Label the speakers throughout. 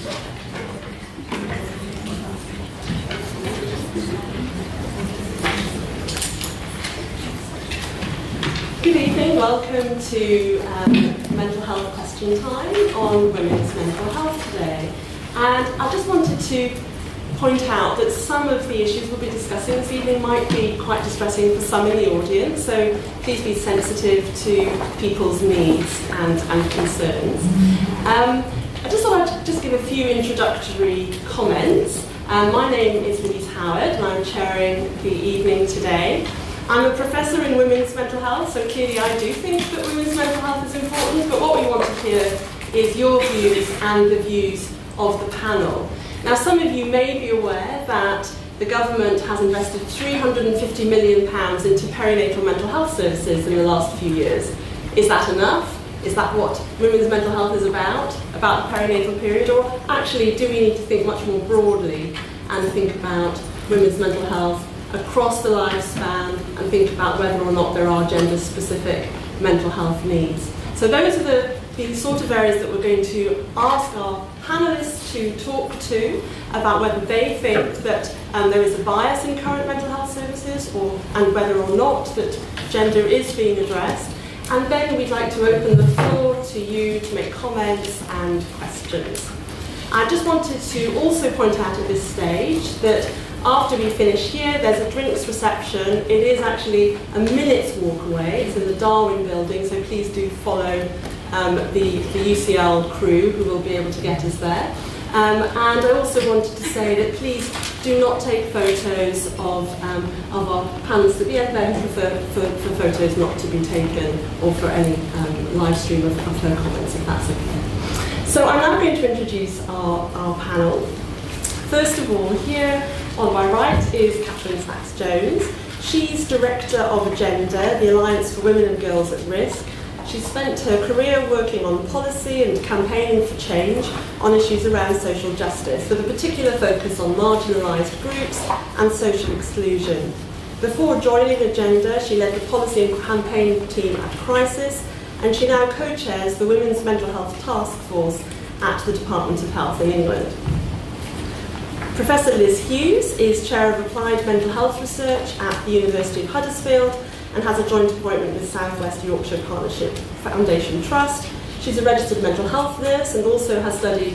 Speaker 1: Good evening, welcome to Mental Health Question Time on Women's Mental Health today. And I just wanted to point out that some of the issues we'll be discussing this evening might be quite distressing for some in the audience, so please be sensitive to people's needs and concerns. I just thought I'd just give a few introductory comments. My name is Louise Howard and I'm chairing the evening today. I'm a professor in women's mental health, so clearly I do think that women's mental health is important, but what we want to hear is your views and the views of the panel. Now, some of you may be aware that the government has invested £350 million into perinatal mental health services in the last few years. Is that enough? Is that what women's mental health is about the perinatal period? Or actually, do we need to think much more broadly and think about women's mental health across the lifespan and think about whether or not there are gender-specific mental health needs? So those are the sort of areas that we're going to ask our panellists to talk to about whether they think that there is a bias in current mental health services and whether or not that gender is being addressed. And then we'd like to open the floor to you to make comments and questions. I just wanted to also point out at this stage that after we finish here, there's a drinks reception. It is actually a minute's walk away. It's in the Darwin building, so please do follow the UCL crew who will be able to get us there. And I also wanted to say that please do not take photos of our panelists at the end there, for photos not to be taken or for any live stream of her comments, if that's okay. So I'm now going to introduce our panel. First of all, here on my right is Catherine Sachs-Jones. She's Director of Agenda, the Alliance for Women and Girls at Risk. She's spent her career working on policy and campaigning for change on issues around social justice, with a particular focus on marginalised groups and social exclusion. Before joining Agenda, she led the policy and campaign team at Crisis, and she now co-chairs the Women's Mental Health Task Force at the Department of Health in England. Professor Liz Hughes is Chair of Applied Mental Health Research at the University of Huddersfield and has a joint appointment with South West Yorkshire Partnership Foundation Trust. She's a registered mental health nurse and also has studied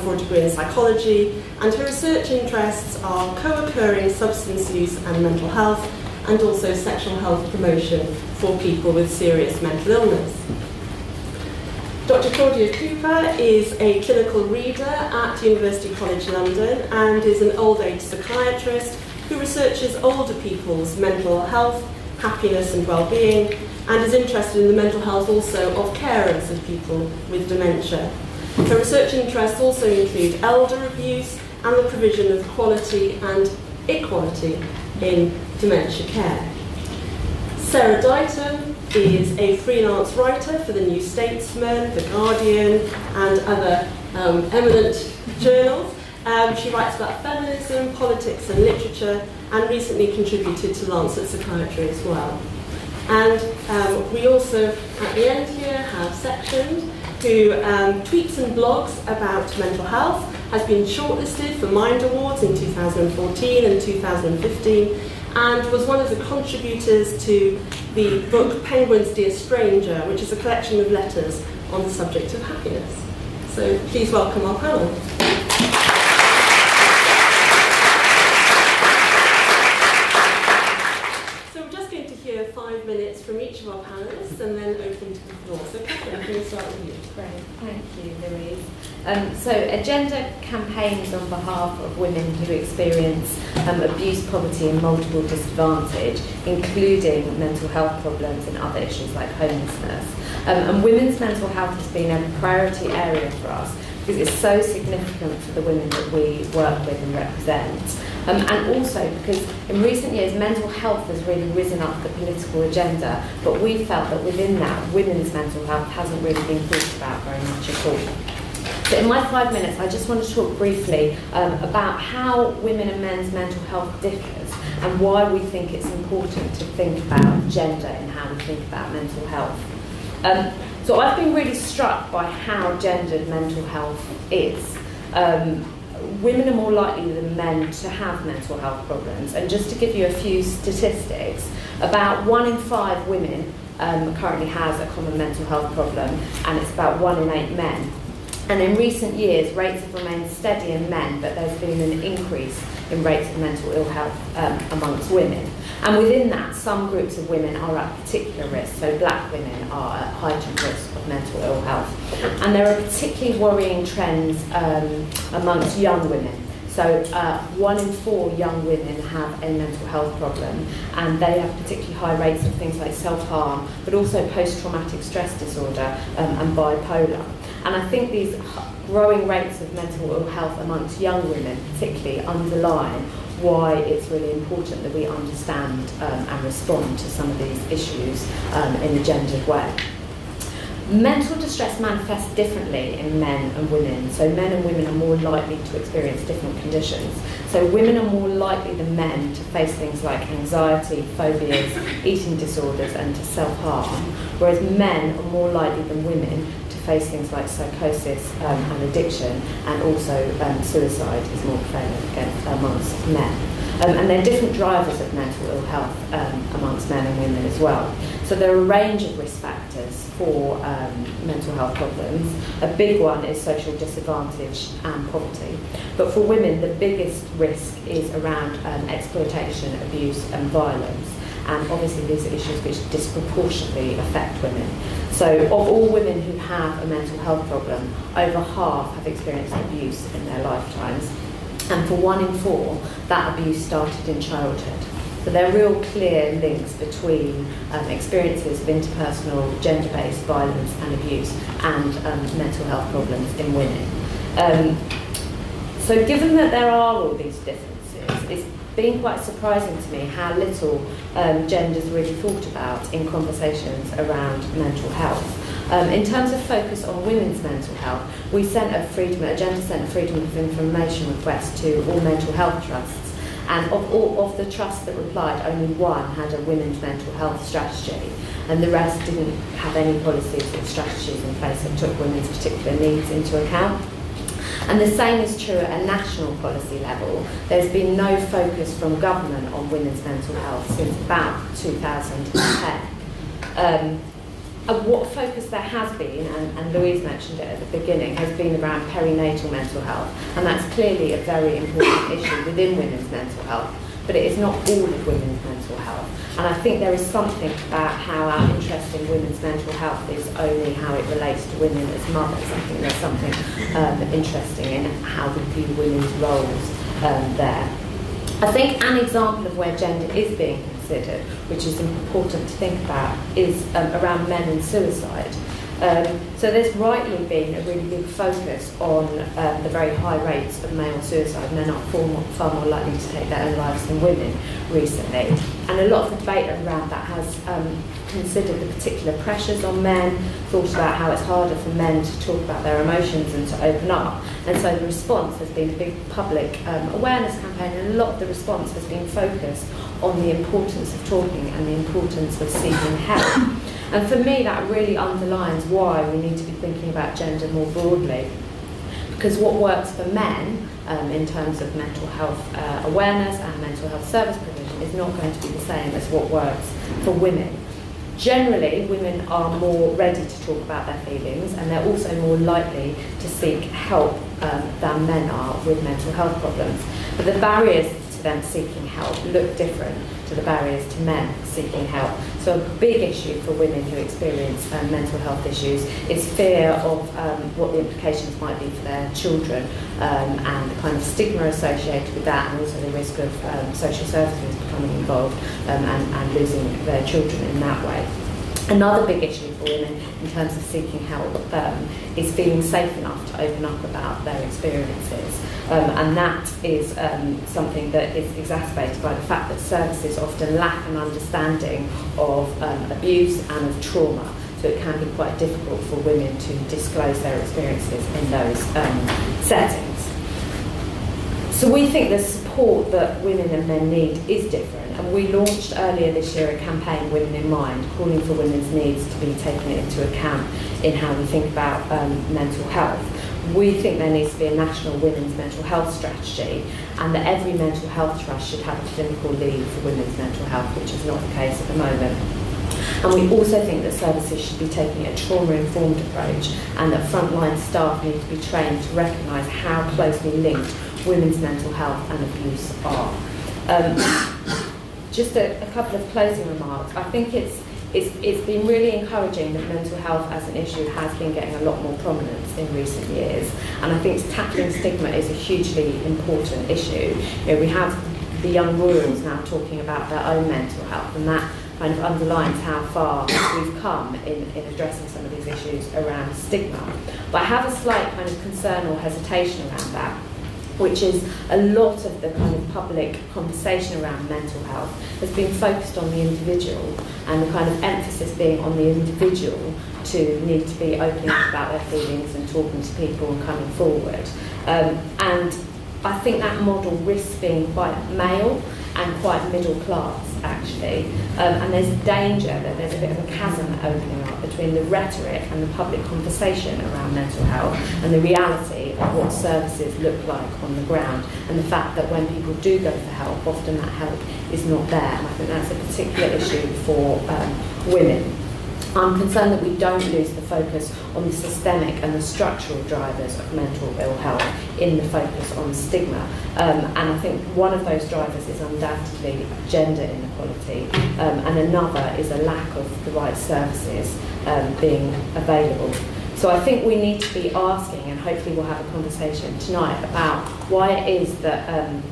Speaker 1: for a degree in psychology, and her research interests are co-occurring substance use and mental health, and also sexual health promotion for people with serious mental illness. Dr. Claudia Cooper is a clinical reader at University College London and is an old age psychiatrist who researches older people's mental health, happiness and well-being, and is interested in the mental health also of carers of people with dementia. Her research interests also include elder abuse and the provision of quality and equality in dementia care. Sarah Dighton is a freelance writer for the New Statesman, The Guardian, and other eminent journals. She writes about feminism, politics and literature, and recently contributed to Lancet Psychiatry as well. And we also, at the end here, have Sectioned, who tweets and blogs about mental health, has been shortlisted for Mind Awards in 2014 and 2015, and was one of the contributors to the book Penguin's Dear Stranger, which is a collection of letters on the subject of happiness. So please welcome our panel. So we're just going to hear 5 minutes from each of our panellists and then open to the floor. So Catherine, can we start with you?
Speaker 2: Great, thank you, Louise. So Agenda campaigns on behalf of women who experience abuse, poverty and multiple disadvantage, including mental health problems and other issues like homelessness. And women's mental health has been a priority area for us because it's so significant for the women that we work with and represent. And also because in recent years mental health has really risen up the political agenda, but we felt that within that women's mental health hasn't really been talked about very much at all. So in my 5 minutes I just want to talk briefly about how women and men's mental health differs and why we think it's important to think about gender in how we think about mental health. So I've been really struck by how gendered mental health is. Women are more likely than men to have mental health problems. And just to give you a few statistics, about 1 in 5 women currently has a common mental health problem, and it's about 1 in 8 men. And in recent years, rates have remained steady in men, but there's been an increase in rates of mental ill health amongst women. And within that, some groups of women are at particular risk. So black women are at heightened risk of mental ill health. And there are particularly worrying trends amongst young women. So 1 in 4 young women have a mental health problem, and they have particularly high rates of things like self-harm, but also post-traumatic stress disorder and bipolar. And I think these growing rates of mental ill health amongst young women particularly underline why it's really important that we understand and respond to some of these issues in a gendered way. Mental distress manifests differently in men and women. So men and women are more likely to experience different conditions. So women are more likely than men to face things like anxiety, phobias, eating disorders, and to self-harm, whereas men are more likely than women to face things like psychosis and addiction, and also suicide is more prevalent amongst men. And there are different drivers of mental ill health amongst men and women as well. So there are a range of risk factors for mental health problems. A big one is social disadvantage and poverty. But for women, the biggest risk is around exploitation, abuse and violence. And obviously these are issues which disproportionately affect women. So of all women who have a mental health problem, over half have experienced abuse in their lifetimes. And for 1 in 4, that abuse started in childhood. So there are real clear links between experiences of interpersonal, gender-based violence and abuse and mental health problems in women. So given that there are all these differences, it's been quite surprising to me how little gender's really thought about in conversations around mental health. In terms of focus on women's mental health, we sent a Gender Centre Freedom of Information request to all mental health trusts. And of the trusts that replied, only 1 had a women's mental health strategy, and the rest didn't have any policies or strategies in place that took women's particular needs into account. And the same is true at a national policy level. There's been no focus from government on women's mental health since about 2010. What focus there has been, and Louise mentioned it at the beginning, has been around perinatal mental health, and that's clearly a very important issue within women's mental health, but it is not all of women's mental health. And I think there is something about how our interest in women's mental health is only how it relates to women as mothers. I think there's something interesting in how we view women's roles there. I think an example of where gender is being considered, which is important to think about, is around men and suicide. So there's rightly been a really big focus on the very high rates of male suicide. Men are far more likely to take their own lives than women recently. And a lot of debate around that has considered the particular pressures on men, thought about how it's harder for men to talk about their emotions and to open up. And so the response has been a big public awareness campaign, and a lot of the response has been focused on the importance of talking and the importance of seeking help. And for me, that really underlines why we need to be thinking about gender more broadly. Because what works for men in terms of mental health awareness and mental health service provision is not going to be the same as what works for women. Generally, women are more ready to talk about their feelings, and they're also more likely to seek help than men are with mental health problems. But the barriers to them seeking help look different to the barriers to men seeking help. So a big issue for women who experience mental health issues is fear of what the implications might be for their children, and the kind of stigma associated with that, and also the risk of social services becoming involved and losing their children in that way. Another big issue for women in terms of seeking help is feeling safe enough to open up about their experiences. And that is something that is exacerbated by the fact that services often lack an understanding of abuse and of trauma. So it can be quite difficult for women to disclose their experiences in those settings. So we think the support that women and men need is different, and we launched earlier this year a campaign, Women in Mind, calling for women's needs to be taken into account in how we think about mental health. We think there needs to be a national women's mental health strategy, and that every mental health trust should have a clinical lead for women's mental health, which is not the case at the moment. And we also think that services should be taking a trauma-informed approach, and that frontline staff need to be trained to recognise how closely linked women's mental health and abuse are. Just a couple of closing remarks. I think it's been really encouraging that mental health as an issue has been getting a lot more prominence in recent years, and I think tackling stigma is a hugely important issue. You know, we have the young royals now talking about their own mental health, and that kind of underlines how far we've come in addressing some of these issues around stigma. But I have a slight kind of concern or hesitation around that, which is a lot of the kind of public conversation around mental health has been focused on the individual, and the kind of emphasis being on the individual to need to be opening up about their feelings and talking to people and coming forward. And I think that model risks being quite male and quite middle class, actually. And there's a danger that there's a bit of a chasm opening up between the rhetoric and the public conversation around mental health and the reality of what services look like on the ground, and the fact that when people do go for help, often that help is not there. And I think that's a particular issue for women. I'm concerned that we don't lose the focus on the systemic and the structural drivers of mental ill health in the focus on stigma. And I think one of those drivers is undoubtedly gender inequality, and another is a lack of the right services being available. So I think we need to be asking, and hopefully we'll have a conversation tonight, about why it is that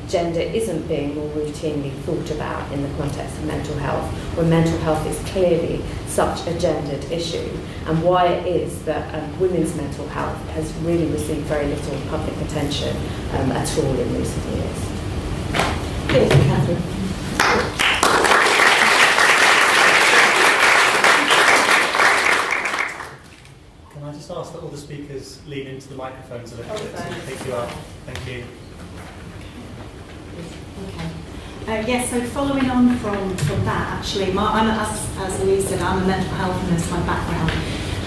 Speaker 2: gender isn't being more routinely thought about in the context of mental health, when mental health is clearly such a gendered issue, and why it is that women's mental health has really received very little public attention at all in recent years.
Speaker 1: Thank you, Catherine.
Speaker 3: Can I just ask that all the speakers lean into the microphones a little bit so we can pick you up? Thank you.
Speaker 4: Okay. Yes, so following on from that, actually, as Louise said, I'm a mental health nurse by background,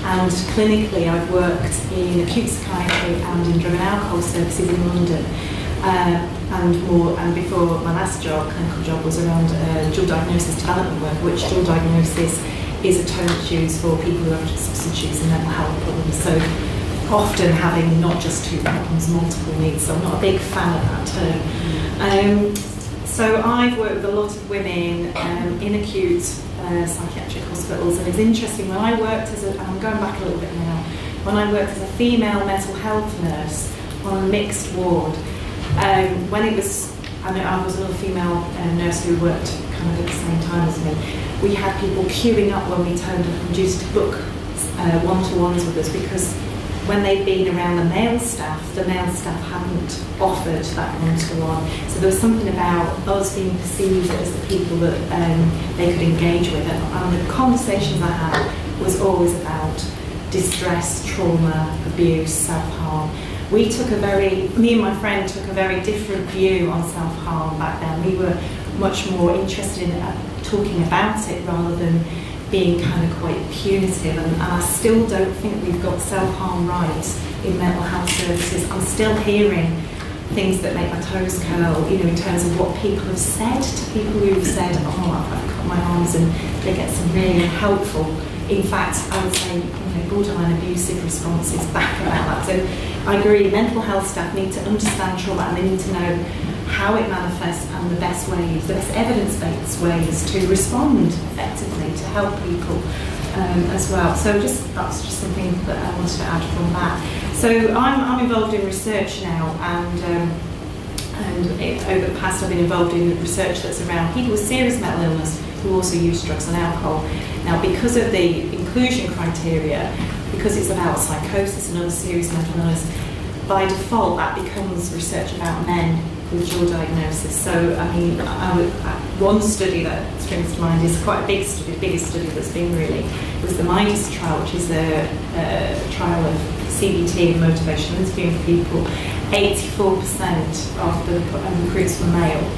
Speaker 4: and clinically I've worked in acute psychiatry and in drug and alcohol services in London, and before my last job, clinical job, was around dual diagnosis development work, which dual diagnosis is a term that's used for people who have substance use and mental health problems. So often having not just two problems, multiple needs. So I'm not a big fan of that term. So I've worked with a lot of women in acute psychiatric hospitals, and it's interesting, when I worked I'm going back a little bit now, when I worked as a female mental health nurse on a mixed ward, when it was, I was another female nurse who worked kind of at the same time as me, we had people queuing up when we turned up and used to book one-to-ones with us, because when they'd been around the male staff hadn't offered that one-to-one. So there was something about us being perceived as the people that they could engage with. And the conversations I had was always about distress, trauma, abuse, self-harm. Me and my friend took a very different view on self-harm back then. We were much more interested in talking about it rather than being kind of quite punitive, and I still don't think we've got self-harm right in mental health services. I'm still hearing things that make my toes curl, in terms of what people have said to people who've said, I've cut my arms, and they get some really helpful, in fact, I would say, borderline abusive responses back about that. So I agree, mental health staff need to understand trauma, and they need to know how it manifests and the best ways, the best evidence-based ways to respond effectively to help people as well. So that's just something that I wanted to add from that. So I'm involved in research now, and over the past I've been involved in research that's around people with serious mental illness who also use drugs and alcohol. Now, because of the inclusion criteria, because it's about psychosis and other serious mental illness, by default that becomes research about men with dual diagnosis. So, one study that springs to mind is quite a big study, the biggest study that's been really, was the MINDS trial, which is a trial of CBT and motivational interviewing for people. 84% of the recruits were male.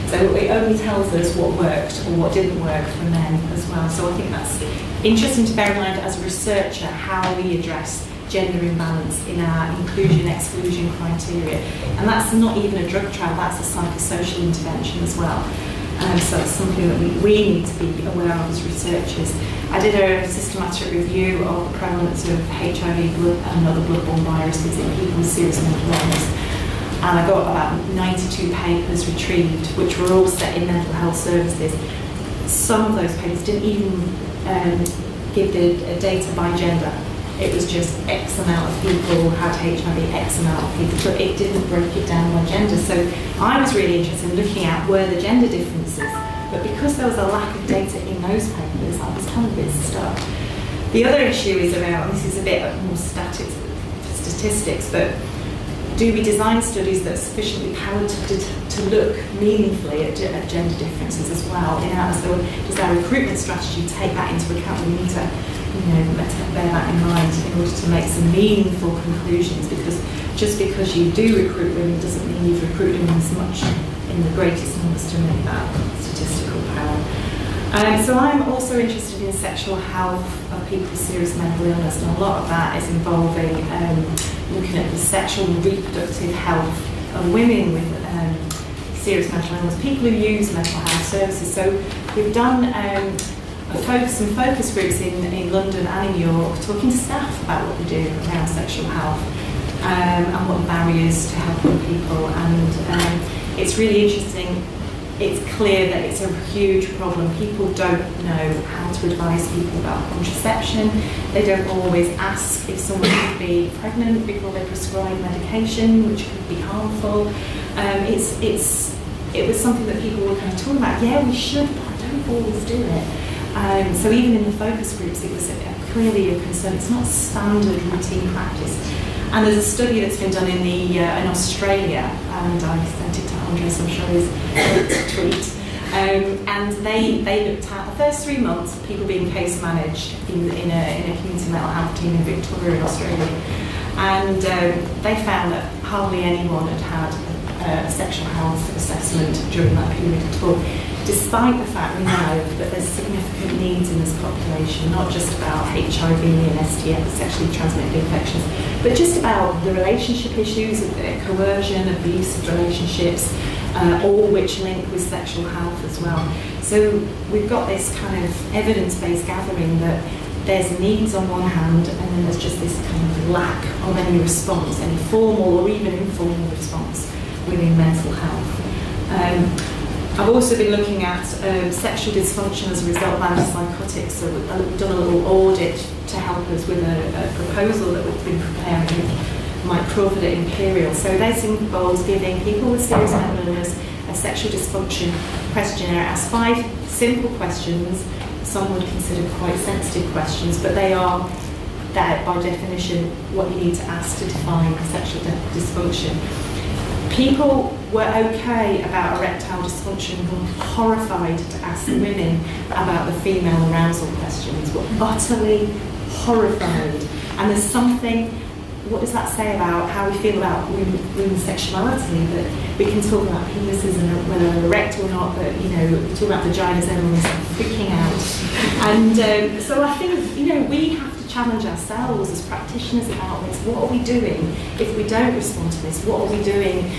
Speaker 4: So it only tells us what worked or what didn't work for men as well. So I think that's interesting to bear in mind as a researcher, how we address gender imbalance in our inclusion-exclusion criteria. And that's not even a drug trial, that's a psychosocial intervention as well. So it's something that we need to be aware of as researchers. I did a systematic review of the prevalence of HIV blood and other bloodborne viruses in people with serious mental illness. And I got about 92 papers retrieved, which were all set in mental health services. Some of those papers didn't even give the data by gender. It was just X amount of people had HIV, X amount of people, but it didn't break it down by gender. So I was really interested in looking at where the gender differences, but because there was a lack of data in those papers, I was kind of a bit stuck. The other issue is around, this is a bit more statistics, but do we design studies that are sufficiently powered to look meaningfully at gender differences as well? So does our recruitment strategy take that into account? We need to bear that in mind in order to make some meaningful conclusions, because just because you do recruit women doesn't mean you've recruited them as much in the greatest numbers to make that statistical power. So I'm also interested in sexual health of people with serious mental illness, and a lot of that is involving looking at the sexual and reproductive health of women with serious mental illness, people who use mental health services. So we've done some focus groups in London and in York, talking to staff about what they do around sexual health and what the barriers to helping people. And it's really interesting. It's clear that it's a huge problem. People don't know how to advise people about contraception. They don't always ask if someone could be pregnant before they prescribe medication, which could be harmful. It was something that people were kind of talking about. Yeah, we should, but I don't always do it. So even in the focus groups, it was clearly a concern. It's not standard routine practice. And there's a study that's been done in Australia, and I sent it to Andres, I'm sure he's going to tweet. And they looked at the first 3 months of people being case managed in a community mental health team in Victoria in Australia. And they found that hardly anyone had had a sexual health assessment during that period at all, despite the fact we know that there's significant needs in this population, not just about HIV and STF, sexually transmitted infections, but just about the relationship issues of coercion, abusive relationships, all which link with sexual health as well. So we've got this kind of evidence-based gathering that there's needs on one hand, and then there's just this kind of lack of any response, any formal or even informal response within mental health. I've also been looking at sexual dysfunction as a result of antipsychotics, so we've done a little audit to help us with a proposal that we've been preparing with Mike Crawford at Imperial. So this involves giving people with serious mental illness a sexual dysfunction questionnaire. It asks 5 simple questions. Some would consider quite sensitive questions, but they are, by definition, what you need to ask to define sexual dysfunction. People were okay about erectile dysfunction, were horrified to ask women about the female arousal questions, were utterly horrified. And there's something, what does that say about how we feel about women's sexuality? That we can talk about penises and whether they're erect or not, but we talk about vaginas, everyone's freaking out. And so I think, we have to challenge ourselves as practitioners about this. What are we doing if we don't respond to this? What are we doing?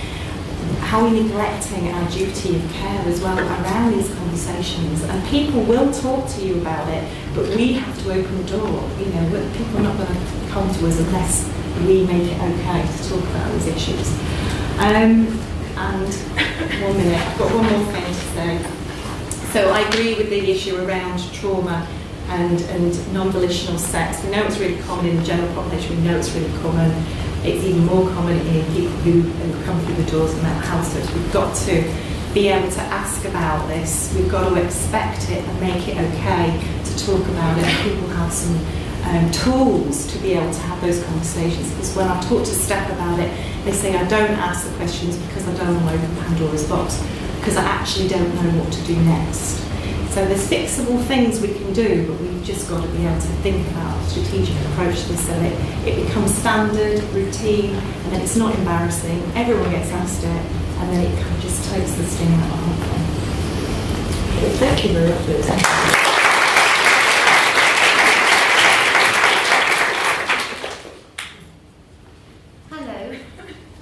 Speaker 4: How are we neglecting our duty of care as well around these conversations? And people will talk to you about it, but we have to open the door. People are not going to come to us unless we make it okay to talk about these issues. And 1 minute, I've got one more thing to say. So I agree with the issue around trauma and non-volitional sex. We know it's really common in the general population. We know it's really common. It's even more common in people who come through the doors of mental health services. We've got to be able to ask about this. We've got to expect it and make it okay to talk about it. And people have some tools to be able to have those conversations. Because when I've talked to staff about it, they say, I don't ask the questions because I don't want to open Pandora's box, because I actually don't know what to do next. So there's fixable things we can do, but we've just got to be able to think about a strategic approach to this so that it becomes standard, routine, and then it's not embarrassing. Everyone gets asked it, and then it kind of just takes the sting out of the whole thing.
Speaker 5: Thank you very much, Liz.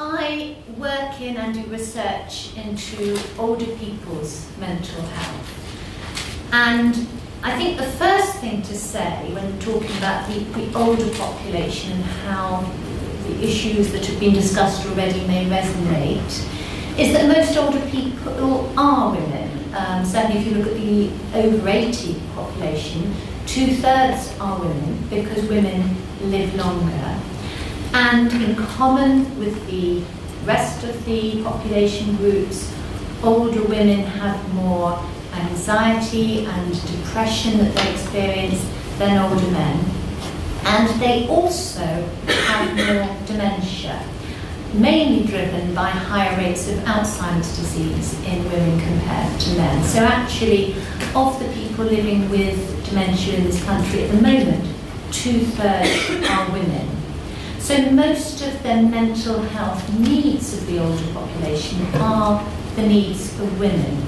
Speaker 5: I work in and do research into older people's mental health. And I think the first thing to say when talking about the older population and how the issues that have been discussed already may resonate is that most older people are women. Certainly if you look at the over 80 population, 2/3 are women because women live longer. And in common with the rest of the population groups, older women have more anxiety and depression that they experience than older men. And they also have more dementia, mainly driven by higher rates of Alzheimer's disease in women compared to men. So actually, of the people living with dementia in this country at the moment, 2/3 are women. So most of the mental health needs of the older population are the needs of women.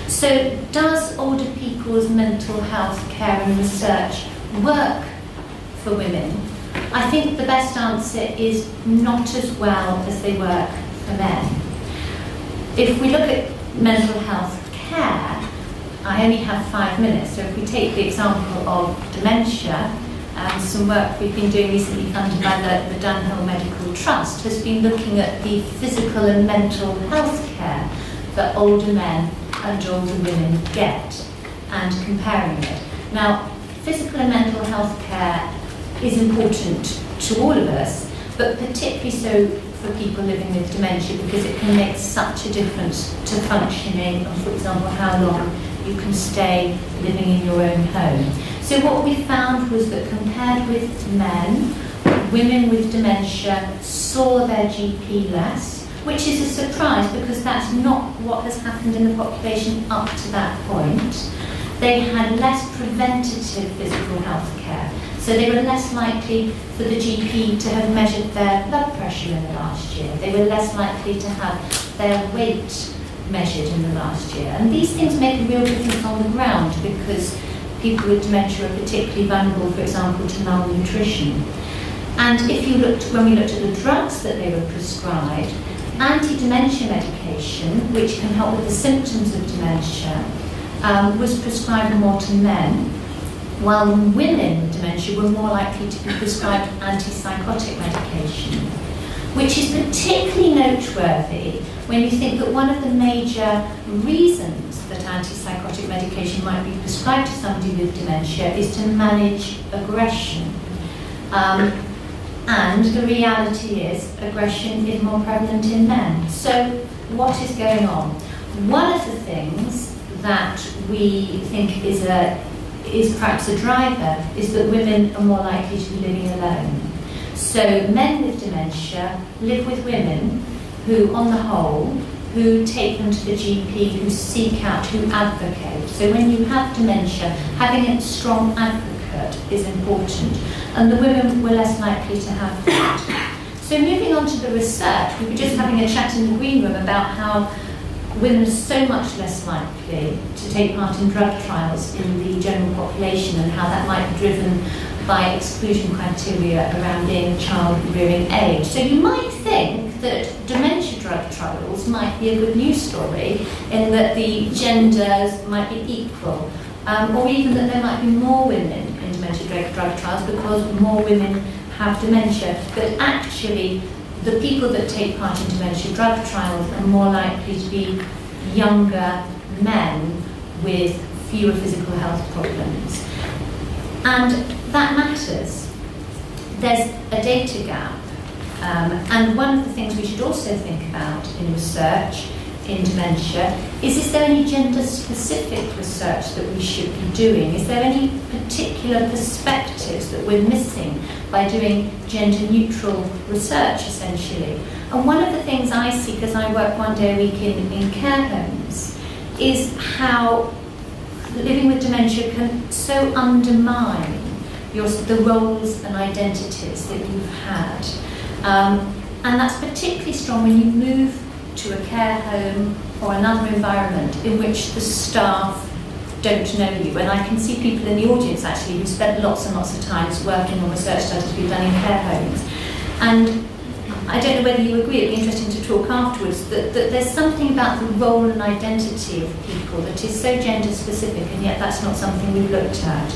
Speaker 5: So does older people's mental health care and research work for women? I think the best answer is not as well as they work for men. If we look at mental health care, I only have 5 minutes, so if we take the example of dementia, some work we've been doing recently funded by the Dunhill Medical Trust has been looking at the physical and mental health care that older men and older women get and comparing it. Now, physical and mental health care is important to all of us, but particularly so for people living with dementia because it can make such a difference to functioning and, for example, how long you can stay living in your own home. So what we found was that compared with men, women with dementia saw their GP less, which is a surprise because that's not what has happened in the population up to that point. They had less preventative physical health care. So they were less likely for the GP to have measured their blood pressure in the last year. They were less likely to have their weight measured in the last year. And these things make a real difference on the ground because people with dementia are particularly vulnerable, for example, to malnutrition. And when we looked at the drugs that they were prescribed, anti-dementia medication, which can help with the symptoms of dementia, was prescribed more to men, while women with dementia were more likely to be prescribed antipsychotic medication, which is particularly noteworthy when you think that one of the major reasons that antipsychotic medication might be prescribed to somebody with dementia is to manage aggression. And the reality is aggression is more prevalent in men. So what is going on? One of the things that we think is perhaps a driver is that women are more likely to be living alone. So men with dementia live with women who, on the whole, who take them to the GP, who seek out, who advocate. So when you have dementia, having a strong advocate is important, and the women were less likely to have that. So moving on to the research, we were just having a chat in the green room about how women are so much less likely to take part in drug trials in the general population and how that might be driven by exclusion criteria around being a child rearing age. So you might think that dementia drug trials might be a good news story in that the genders might be equal, or even that there might be more women in dementia drug trials because more women have dementia. But actually, the people that take part in dementia drug trials are more likely to be younger men with fewer physical health problems. And that matters. There's a data gap. And one of the things we should also think about in research in dementia is there any gender-specific research that we should be doing? Is there any particular perspectives that we're missing by doing gender-neutral research, essentially? And one of the things I see, because I work 1 day a week in care homes, is how living with dementia can so undermine the roles and identities that you've had. And that's particularly strong when you move to a care home or another environment in which the staff don't know you. And I can see people in the audience actually who spent lots and lots of times working on research studies we've done in care homes. And I don't know whether you agree, it'd be interesting to afterwards, that there's something about the role and identity of people that is so gender specific, and yet that's not something we've looked at.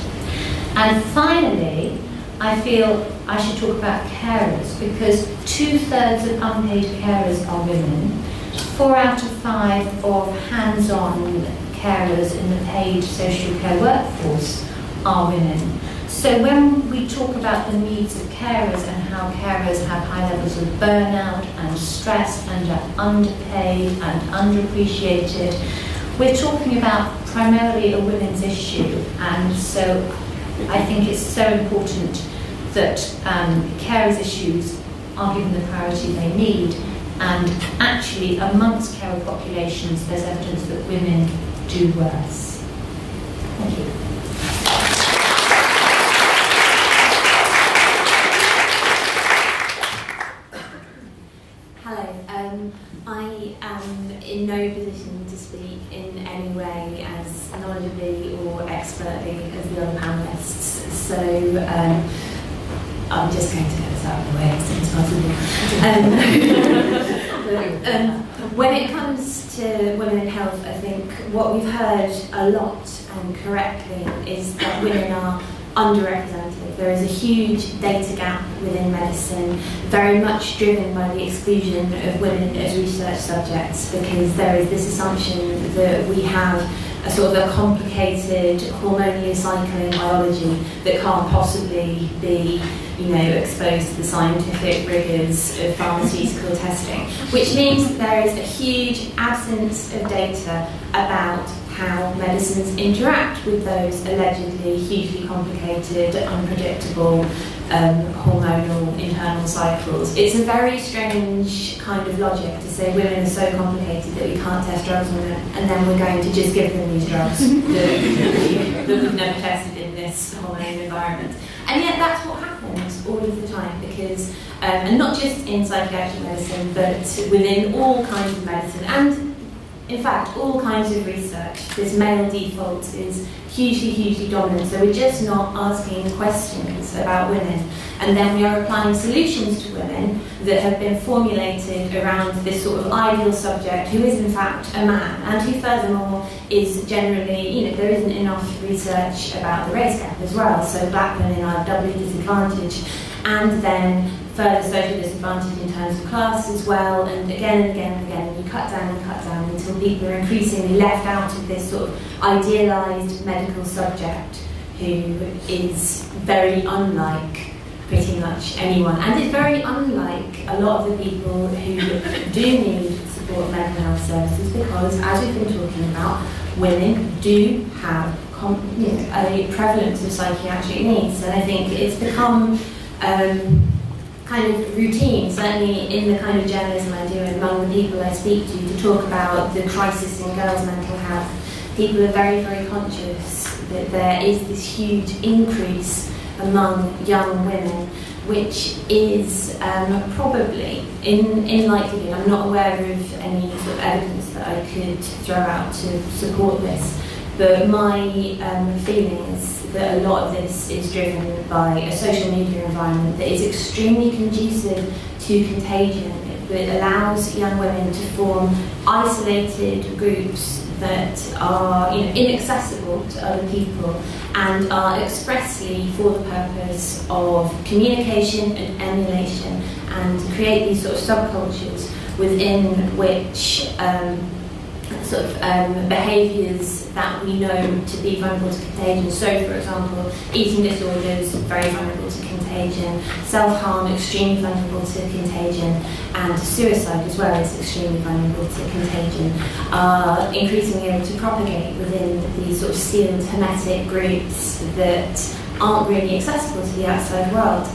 Speaker 5: And finally, I feel I should talk about carers, because 2/3 of unpaid carers are women. 4 out of 5 of hands-on carers in the paid social care workforce are women. So when we talk about the needs of carers and how carers have high levels of burnout and stress and are underpaid and underappreciated, we're talking about primarily a women's issue. And so I think it's so important that carers' issues are given the priority they need. And actually, amongst carer populations, there's evidence that women do worse. Thank you.
Speaker 6: Hello, I am in no position to speak in any way as knowledgeably or expertly as the other panellists, so I'm just going to get this out of the way as soon as possible. When it comes to women in health, I think what we've heard a lot and correctly is that women are underrepresented. There is a huge data gap within medicine, very much driven by the exclusion of women as research subjects, because there is this assumption that we have a sort of a complicated hormonally cycling biology that can't possibly be, exposed to the scientific rigours of pharmaceutical testing, which means that there is a huge absence of data about how medicines interact with those allegedly hugely complicated, unpredictable hormonal internal cycles. It's a very strange kind of logic to say women are so complicated that we can't test drugs on them, and then we're going to just give them these drugs that we've never tested in this hormonal environment. And yet that's what happens all of the time, because, and not just in psychiatric medicine, but within all kinds of medicine, and in fact, all kinds of research, this male default is hugely, hugely dominant. So we're just not asking questions about women. And then we are applying solutions to women that have been formulated around this sort of ideal subject who is in fact a man, and who furthermore is generally, there isn't enough research about the race gap as well. So black women are doubly disadvantaged. And then further social disadvantage in terms of class as well, and again and again and again, you cut down until people are increasingly left out of this sort of idealised medical subject who is very unlike pretty much anyone, and is very unlike a lot of the people who do need support mental health services, because as we've been talking about, women do have a prevalence of psychiatric needs, and I think it's become kind of routine, certainly in the kind of journalism I do and among the people I speak to talk about the crisis in girls' mental health. People are very, very conscious that there is this huge increase among young women, which is probably, in likelihood, I'm not aware of any sort of evidence that I could throw out to support this, but my feeling is that a lot of this is driven by a social media environment that is extremely conducive to contagion, that allows young women to form isolated groups that are inaccessible to other people and are expressly for the purpose of communication and emulation, and create these sort of subcultures within which behaviours that we know to be vulnerable to contagion. So, for example, eating disorders, very vulnerable to contagion, self-harm, extremely vulnerable to contagion, and suicide as well is extremely vulnerable to contagion, are increasingly able to propagate within these sort of sealed, hermetic groups that aren't really accessible to the outside world.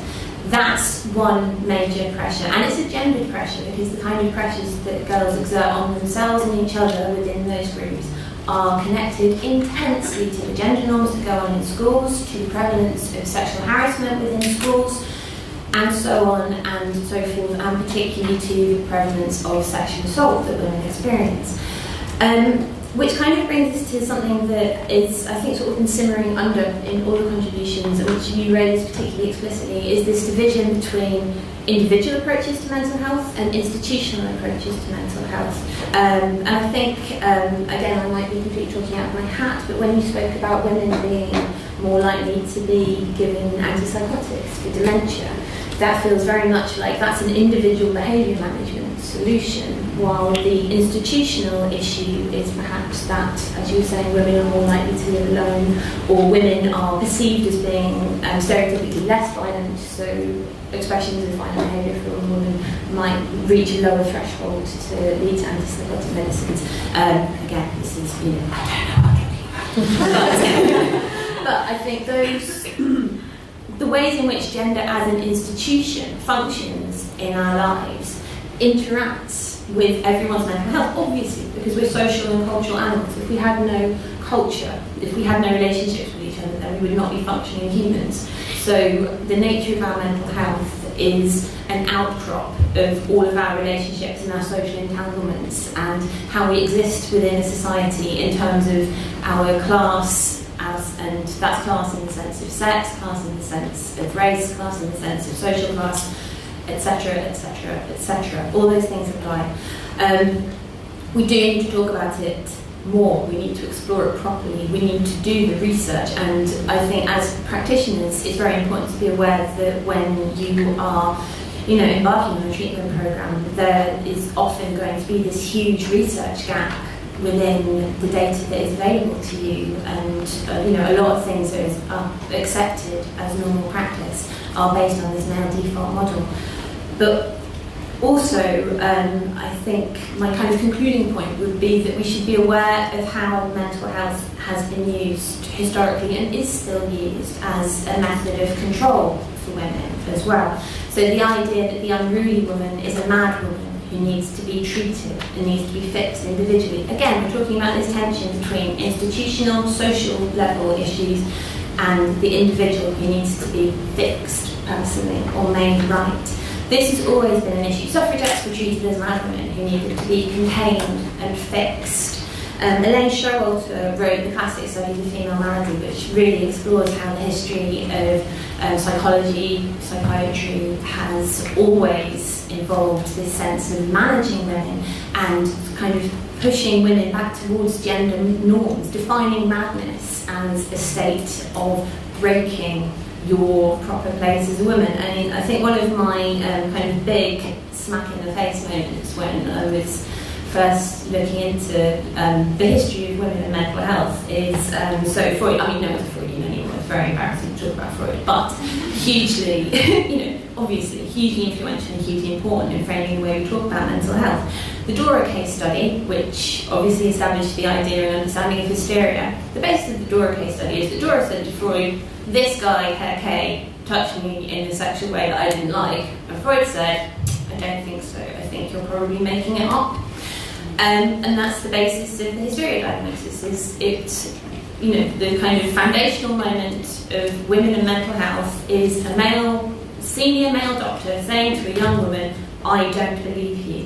Speaker 6: That's one major pressure, and it's a gendered pressure, because the kind of pressures that girls exert on themselves and each other within those groups are connected intensely to the gender norms that go on in schools, to the prevalence of sexual harassment within schools, and so on and so forth, and particularly to the prevalence of sexual assault that women experience. Which kind of brings us to something that is, I think, sort of been simmering under in all the contributions, and which you raised particularly explicitly, is this division between individual approaches to mental health and institutional approaches to mental health. And I think, again, I might be completely talking out of my hat, but when you spoke about women being more likely to be given antipsychotics for dementia, that feels very much like that's an individual behaviour management solution, while the institutional issue is perhaps that, as you were saying, women are more likely to live alone, or women are perceived as being stereotypically less violent, so expressions of violent behaviour from a woman might reach a lower threshold to lead to antipsychotic medicines. Again, this is, I don't know, but I think the ways in which gender as an institution functions in our lives interacts with everyone's mental health, obviously, because we're social and cultural animals. If we had no culture, if we had no relationships with each other, then we would not be functioning humans. So the nature of our mental health is an outcrop of all of our relationships and our social entanglements and how we exist within a society in terms of our class, and that's class in the sense of sex, class in the sense of race, class in the sense of social class, etc., etc., etc. All those things apply. We do need to talk about it more. We need to explore it properly. We need to do the research. And I think as practitioners, it's very important to be aware that when you are embarking on a treatment program, there is often going to be this huge research gap within the data that is available to you, and a lot of things that are accepted as normal practice are based on this male default model. But also, I think my kind of concluding point would be that we should be aware of how mental health has been used historically and is still used as a method of control for women as well. So the idea that the unruly woman is a mad woman who needs to be treated and needs to be fixed individually. Again, we're talking about this tension between institutional, social level issues and the individual who needs to be fixed personally or made right. This has always been an issue. Suffragettes were treated as mad women who needed to be contained and fixed. Elaine Showalter wrote the classic study of the female malady, which really explores how the history of psychology, psychiatry has always involved this sense of managing women and kind of pushing women back towards gender norms, defining madness as a state of breaking your proper place as a woman. And I think one of my kind of big smack in the face moments when I was first looking into the history of women and mental health is, so Freud, I mean, no one's a Freudian anymore, it's very embarrassing to talk about Freud, but hugely, obviously, hugely influential and hugely important in framing the way we talk about mental health. The Dora case study, which obviously established the idea and understanding of hysteria, the basis of the Dora case study is that Dora said to Freud, this guy, Herr K, touched me in a sexual way that I didn't like, and Freud said, I don't think so, I think you're probably making it up. And that's the basis of the hysteria diagnosis. Is it, the kind of foundational moment of women and mental health is a senior male doctor saying to a young woman, I don't believe you.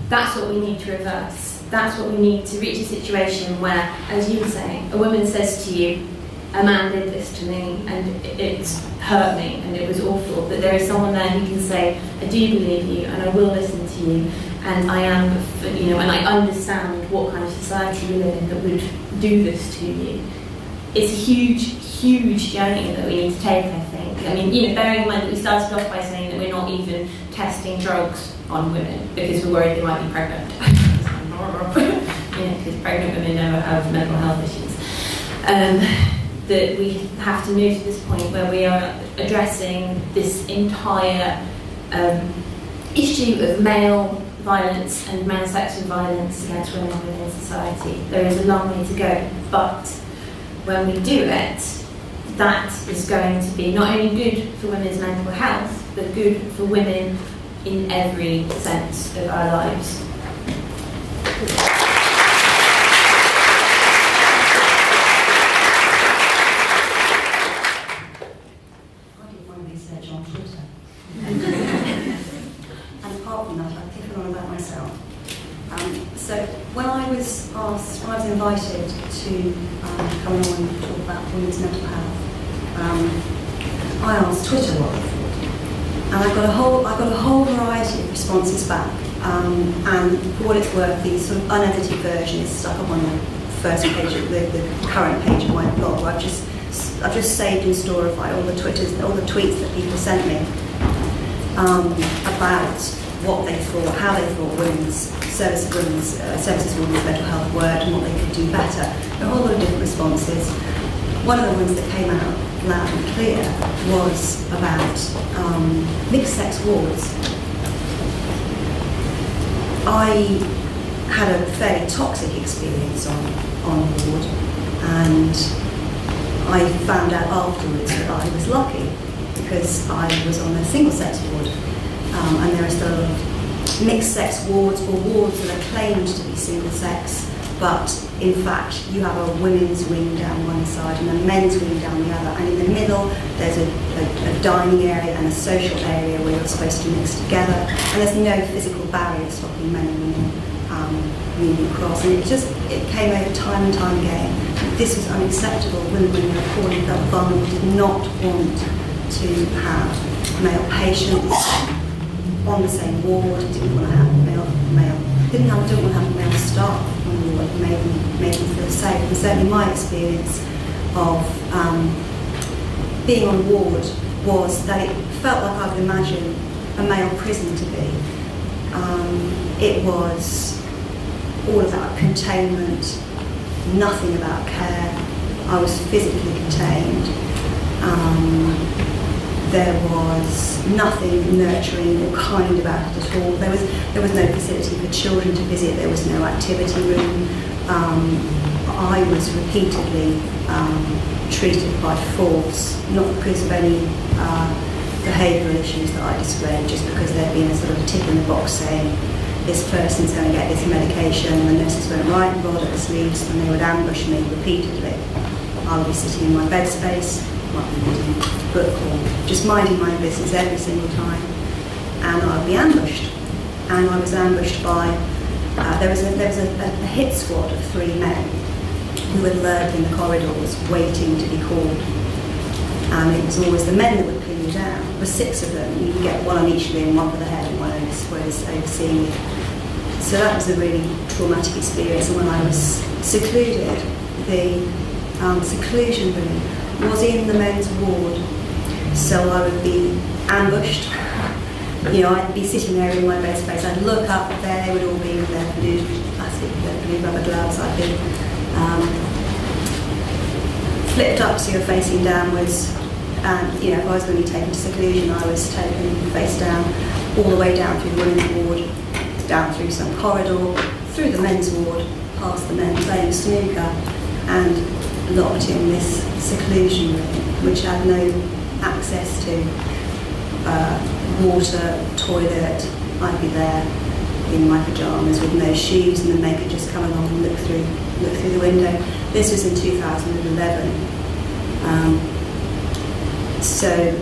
Speaker 6: That's what we need to reverse. That's what we need to reach a situation where, as you were saying, a woman says to you, a man did this to me and it hurt me and it was awful, but there is someone there who can say, I do believe you and I will listen to you, and I am, and I understand what kind of society you live in that would do this to you. It's a huge journey that we need to take, I think. I mean, bearing in mind that we started off by saying that we're not even testing drugs on women because we're worried they might be pregnant. Because pregnant women never have mental health issues. That we have to move to this point where we are addressing this entire issue of male violence and male sexual violence against women within society. There is a long way to go, but when we do it, that is going to be not only good for women's mental health, but good for women in every sense of our lives.
Speaker 7: On Twitter. And apart from that, I pick on about myself. So when I was invited to come along and talk about women's mental health, I asked Twitter what they thought, and I got a whole variety of responses back. And for what it's worth, the sort of unedited version is stuck up on the first page, the current page of my blog. I've just saved and storified all the tweets that people sent me about what they thought, how they thought services for women's mental health worked and what they could do better. A whole lot of different responses. One of the ones that came out loud and clear was about mixed-sex wards. I had a fairly toxic experience on ward, and I found out afterwards that I was lucky because I was on a single-sex ward, and there are still mixed-sex wards or wards that are claimed to be single-sex, but in fact you have a women's wing down one side and a men's wing down the other, and in the middle there's a dining area and a social area where you're supposed to mix together, and there's no physical barrier stopping men and women moving across. And it came over time and time again. This was unacceptable. Women when they were poorly, felt vulnerable, did not want to have male patients on the same ward, didn't want to have didn't want to have male staff on the ward, made them feel safe. And certainly my experience of being on ward was that it felt like I would imagine a male prison to be. It was all about containment, nothing about care. I was physically contained. There was nothing nurturing or kind about it at all. There was no facility for children to visit. There was no activity room. I was repeatedly treated by force, not because of any behavioural issues that I displayed, just because there'd been a sort of tick in the box saying this person's going to get this medication, and the nurses went right and rolled up the sleeves, and they would ambush me repeatedly. I would be sitting in my bed space, might be reading a book or just minding my business every single time, and I would be ambushed. And I was ambushed by there was a hit squad of 3 men who would lurk in the corridors waiting to be called, and it was always the men that would pin you down. There were 6 of them. You could get one on each limb, one for the head and one overseeing you. So that was a really traumatic experience. And when I was secluded, the seclusion room was in the men's ward, so I would be ambushed. You know, I'd be sitting there in my bed space. I'd look up, there they would all be with their blue plastic, their blue rubber gloves. I'd be flipped up so you're facing downwards. And you know, if I was going to be taken to seclusion, I was taken face down, all the way down through the women's ward, down through some corridor, through the men's ward, past the men playing snooker, and locked in this seclusion room, which had no access to water, toilet. I'd be there in my pyjamas with no shoes, and then they could just come along and look through the window. This was in 2011. So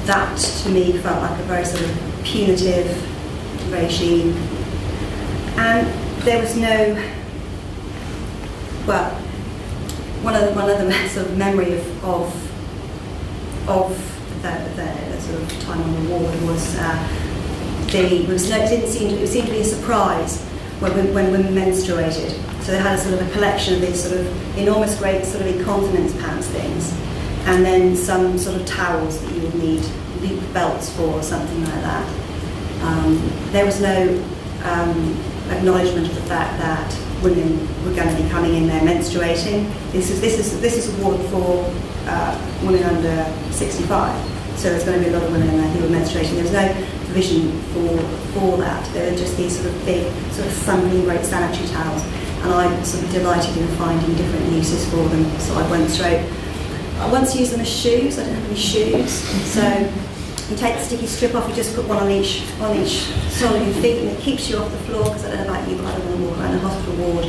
Speaker 7: that to me felt like a very sort of punitive regime, and there was no, well, one other sort of memory of the sort of time on the ward was it seemed to be a surprise when women menstruated. So they had a sort of a collection of these sort of enormous great sort of incontinence pants things, and then some sort of towels that you would need loop belts for or something like that. There was no acknowledgement of the fact that women were going to be coming in there menstruating. This is a ward for women under 65, so there's going to be a lot of women in there who were menstruating. There was no provision for that. There were just these sort of big, sort of thumping great sanitary towels, and I was sort of delighted in finding different uses for them. So I went straight. I once used them as shoes. I didn't have any shoes, so you take the sticky strip off. You just put one on each sole of your feet, and it keeps you off the floor. Because I don't know about you, but I don't want to walk around the hospital ward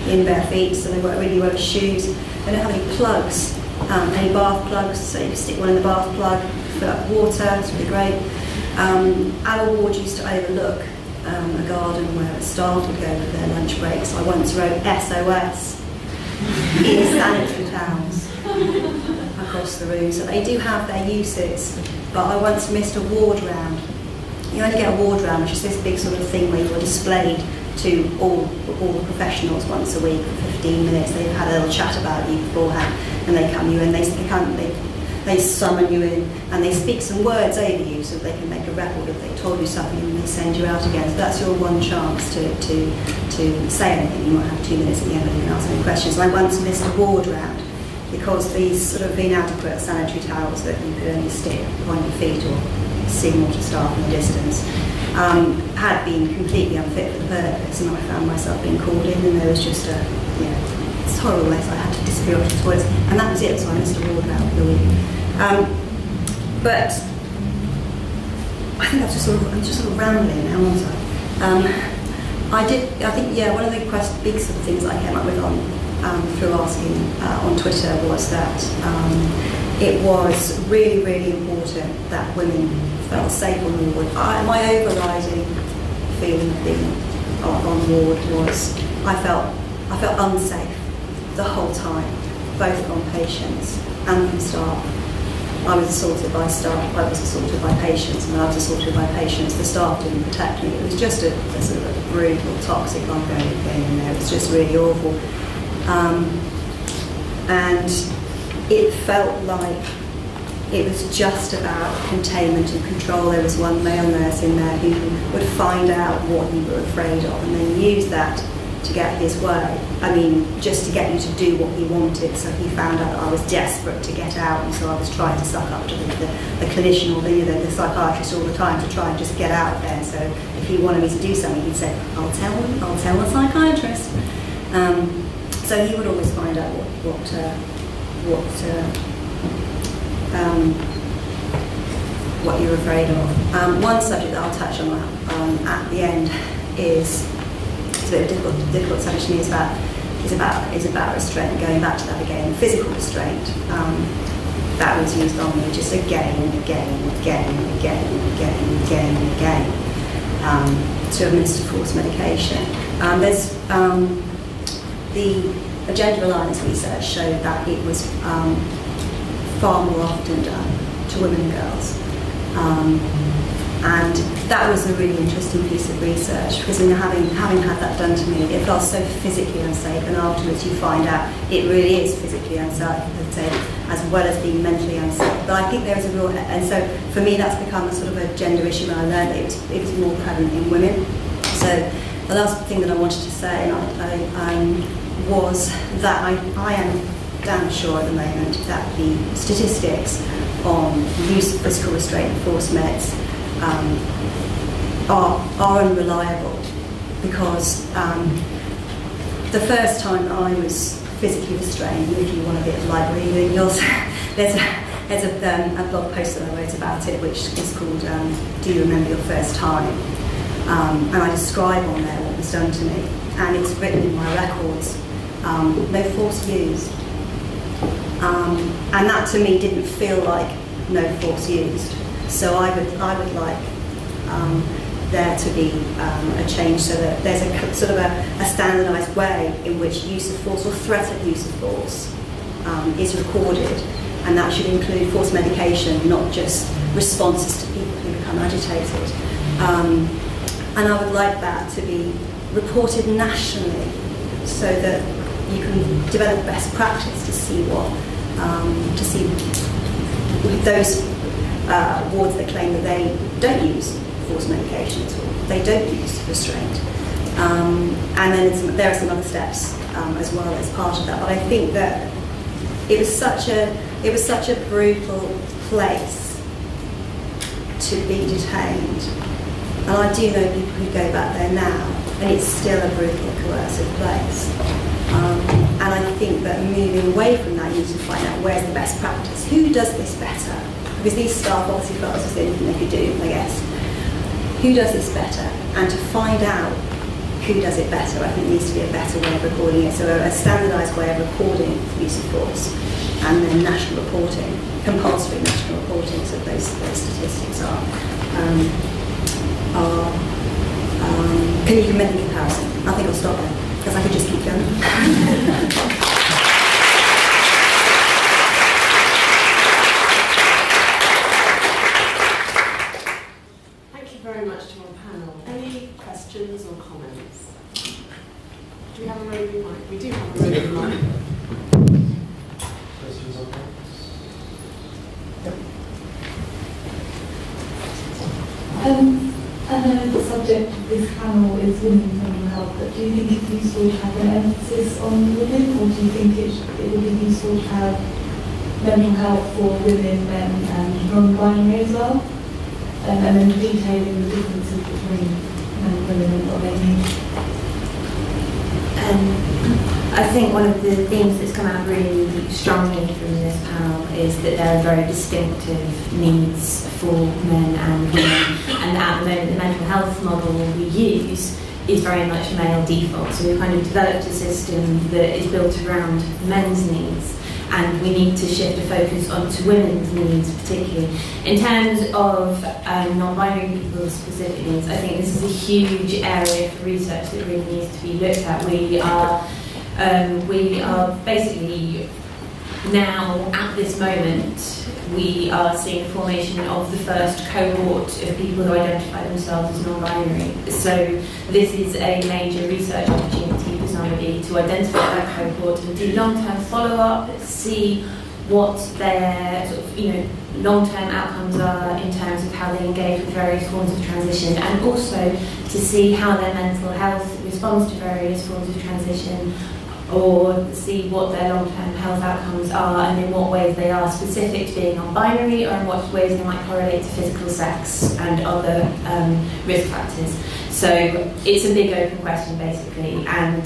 Speaker 7: in bare feet, so they work really well as shoes. They don't have any plugs, any bath plugs, so you can stick one in the bath plug, fill up water. It's really great. Our ward used to overlook a garden where staff would go for their lunch breaks, I once wrote SOS in sanitary towels across the room. So they do have their uses, but I once missed a ward round. You only get a ward round, which is this big sort of thing where you're displayed to all the professionals once a week for 15 minutes. They've had a little chat about you beforehand, and they come you in, they summon you in, and they speak some words over you so that they can make a record if they told you something, and they send you out again. So that's your one chance to say anything. You might have 2 minutes at the end and you can ask any questions. And I once missed a ward round because these sort of inadequate sanitary towels that you could only stick on your feet or signal to staff in the distance had been completely unfit for the purpose, and I found myself being called in, and there was just it's horrible mess. I had to disappear off the toilets, and that was it. So I missed a ward round for the week. But I think I'm just sort of rambling now, aren't I? I think one of the big sort of things I came up with through asking on Twitter was that it was really, really important that women felt safe on the ward. My overriding feeling of being on ward was I felt unsafe the whole time, both from patients and from staff. I was assaulted by staff, I was assaulted by patients, and I was assaulted by patients. The staff didn't protect me. It was just a sort of a brutal, toxic, ongoing thing in there. It was just really awful. And it felt like it was just about containment and control. There was one male nurse in there who would find out what you were afraid of and then use that to get his way. I mean, just to get you to do what he wanted. So he found out that I was desperate to get out, and so I was trying to suck up to the clinician or the psychiatrist all the time to try and just get out of there. So if he wanted me to do something, he'd say, I'll tell the psychiatrist. So he would always find out what you're afraid of. One subject that I'll touch on at the end is a bit of a difficult subject to me, is about restraint. Going back to that again, physical restraint that was used on me just again and again to administer forced medication. There's the Gender Alliance research showed that it was far more often done to women and girls. And that was a really interesting piece of research, because having had that done to me, it felt so physically unsafe, and afterwards you find out it really is physically unsafe, as well as being mentally unsafe. But I think there is a real, and so for me that's become a sort of a gender issue when I learned that it was more prevalent in women. So the last thing that I wanted to say was that I am damn sure at the moment that the statistics on use of physical restraint and forced meds are unreliable, because the first time I was physically restrained, if you want a bit of light reading, there's a blog post that I wrote about it, which is called Do You Remember Your First Time? And I describe on there what was done to me, and it's written in my records, no force used. And that to me didn't feel like no force used. So I would like there to be a change, so that there's a sort of a standardised way in which use of force or threat of use of force is recorded, and that should include forced medication, not just responses to people who become agitated. And I would like that to be reported nationally, so that you can develop best practice to see those wards that claim that they don't use forced medication at all, they don't use restraint, and then there are some other steps as well as part of that. But I think that it was such a brutal place to be detained, and I do know people who go back there now, and it's still a brutal, coercive place. And I think that moving away from that, you need to find out where's the best practice. Who does this better? Because these staff obviously felt this was the only thing they could do, I guess. Who does this better? And to find out who does it better, I think needs to be a better way of recording it. So a standardised way of recording use of force, and then national reporting, compulsory national reporting, so those statistics are Can you make a comparison? I think I'll stop there, because I could just keep going.
Speaker 1: Thank you very much to our panel. Any questions or comments? Do we have a roving mic? We do have a roving mic.
Speaker 8: Questions on that?
Speaker 9: I know the subject of this panel is women's mental health, but do you think it's useful to have an emphasis on women, or do you think it would be useful to have mental health for women, men and non-binary as well? And then detailing the differences between men and women and what they need.
Speaker 6: I think one of the themes that's come out really strongly from this panel is that there are very distinctive needs for men and women, and at the moment the mental health model we use is very much male default. So we've kind of developed a system that is built around men's needs, and we need to shift the focus onto women's needs particularly. In terms of non-binary people's specific needs, I think this is a huge area for research that really needs to be looked at. We are basically now, at this moment, we are seeing the formation of the first cohort of people who identify themselves as non-binary. So this is a major research opportunity for somebody to identify that cohort and do long-term follow-up, see what their long-term outcomes are in terms of how they engage with various forms of transition, and also to see how their mental health responds to various forms of transition, or see what their long-term health outcomes are and in what ways they are specific to being non-binary, or in what ways they might correlate to physical sex and other risk factors. So it's a big open question basically, and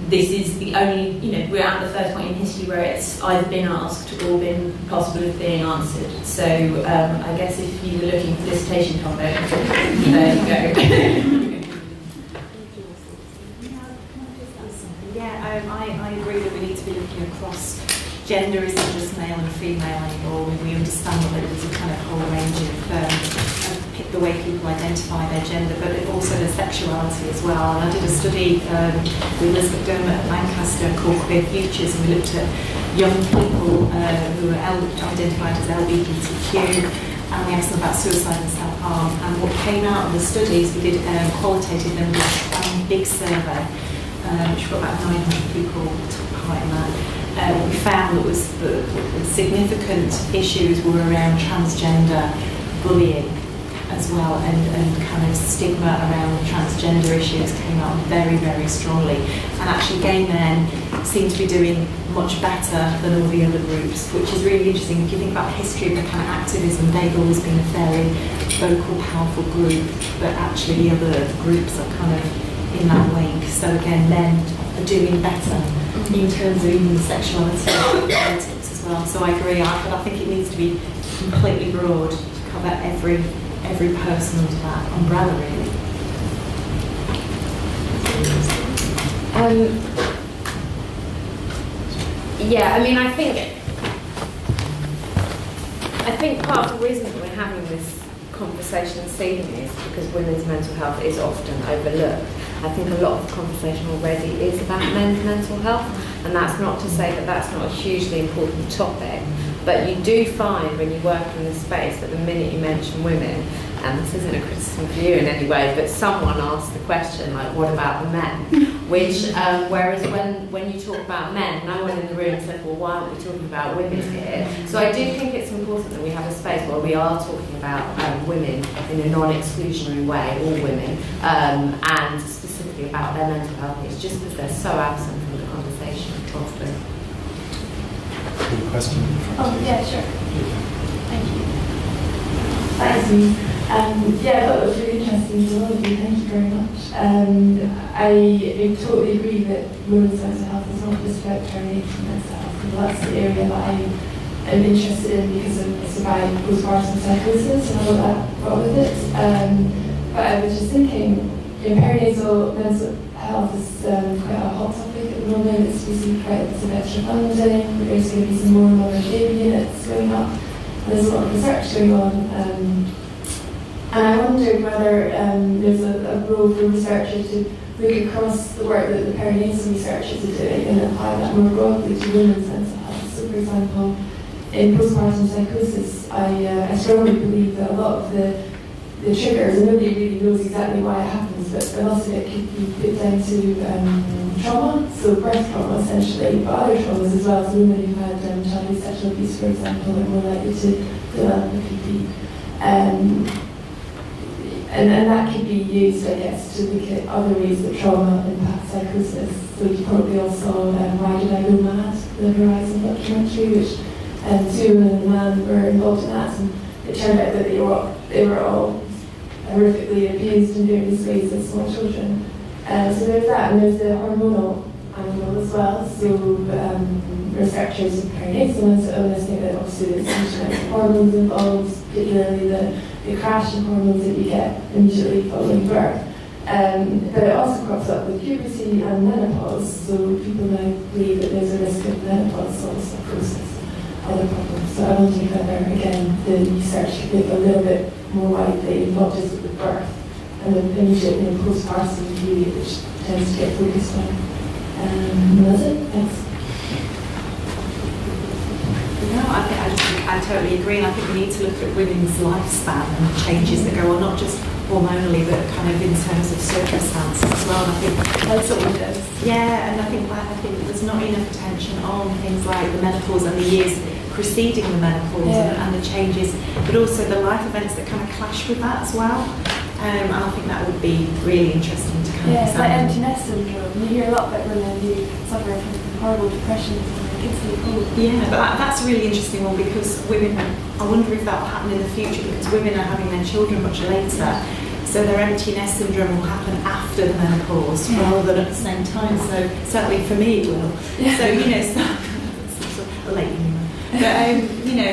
Speaker 6: this is the only, we're at the first point in history where it's either been asked or been possible of being answered. So I guess if you were looking for a dissertation topic, there you go.
Speaker 4: I agree that we need to be looking across. Gender isn't just male and female anymore. We understand that there's a kind of whole range of the way people identify their gender, but also their sexuality as well. And I did a study with Elizabeth Dermot at Lancaster called Queer Futures, and we looked at young people who were identified as LGBTQ, and we asked them about suicide and self-harm. And what came out of the studies, we did qualitative and big survey, which got about 900 people took part in that. What we found that was the significant issues were around transgender bullying as well, and kind of stigma around transgender issues came out very, very strongly. And actually gay men seem to be doing much better than all the other groups, which is really interesting. If you think about the history of the kind of activism, they've always been a very vocal, powerful group, but actually the other groups are kind of in that wake. So again, men are doing better in terms of even sexuality and politics as well. So I agree, but I think it needs to be completely broad to cover every person under that umbrella, really.
Speaker 2: Yeah, I mean, I think part of the reason that we're having this conversation this evening is because women's mental health is often overlooked. I think a lot of the conversation already is about men's mental health, and that's not to say that that's not a hugely important topic, but you do find when you work in this space that the minute you mention women, and this isn't a criticism for you in any way, but someone asks the question, like, what about the men? Which, whereas when you talk about men, no one in the room said, well, why aren't we talking about women here? So I do think it's important that we have a space where we are talking about women in a non-exclusionary way, all women, and specifically about their mental health needs, just because they're so absent from the conversation often.
Speaker 8: Any question?
Speaker 9: Oh, yeah, sure. Thank you. Thanks. Yeah, I thought it was really interesting as well. Thank you very much. I totally agree that women's mental health is not just about terminating mental health, and that's the area that I am interested in because it's about postpartum psychosis and all that brought with it. But I was just thinking, perinatal mental health is quite a hot topic at the moment. It's received quite a bit of extra funding. There's going to be some more mother and baby units going up. There's a lot of research going on And I wondered whether there's a role for researchers to look across the work that the perinatal researchers are doing and apply that more broadly to women's mental health. So, for example, in postpartum psychosis, I strongly believe that a lot of the triggers, and nobody really knows exactly why it happens, but a lot of it could be put down to trauma, so birth trauma essentially, but other traumas as well. So women who've had childhood sexual abuse, for example, are more likely to develop a PD. And that could be used, I guess, to look at other ways that trauma impacts psychosis. So you probably all saw Why Did I Go Mad, the Horizon documentary, which 2 women and a man were involved in that, and it turned out that they were all horrifically abused in various ways as small children. So there's that, and there's the hormonal angle as well. So researchers in perinatal mental illness think that obviously there's huge amounts of hormones involved, particularly the crash in hormones that you get immediately following birth. But it also crops up with puberty and menopause, so people now believe that there's a risk of menopausal psychosis, other problems. So I wonder whether, again, the research could look a little bit more widely, not just with birth, and the immediate postpartum period, which tends to get focused on. And that's it. Thanks.
Speaker 4: No, I totally agree, and I think we need to look at women's lifespan and the changes that go on, not just hormonally, but kind of in terms of circumstances as well. And I think
Speaker 9: That's what we do.
Speaker 4: yeah, and I think there's not enough attention on things like the menopause and the years preceding the menopause and the changes, but also the life events that kind of clash with that as well. And I think that would be really interesting to kind of
Speaker 9: It's like
Speaker 4: examine.
Speaker 9: empty nest syndrome. You hear a lot about women who suffer from horrible depression when their kids leave home.
Speaker 4: Yeah, but that's a really interesting one, because women, I wonder if that will happen in the future, because women are having their children much later. So their empty nest syndrome will happen after the menopause rather than at the same time. So certainly for me it will. So, so late anyway. But,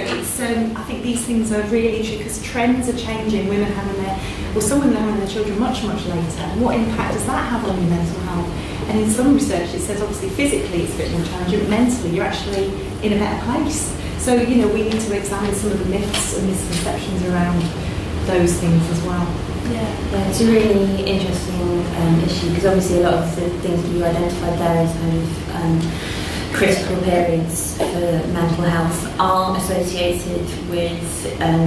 Speaker 4: it's, I think these things are really interesting because trends are changing. Women having some women are having their children much, much later. And what impact does that have on your mental health? And in some research it says obviously physically it's a bit more challenging, but mentally you're actually in a better place. So, we need to examine some of the myths and misconceptions around those things as well.
Speaker 6: Yeah, it's a really interesting issue, because obviously a lot of the things that you identified there as kind of critical periods for mental health are associated with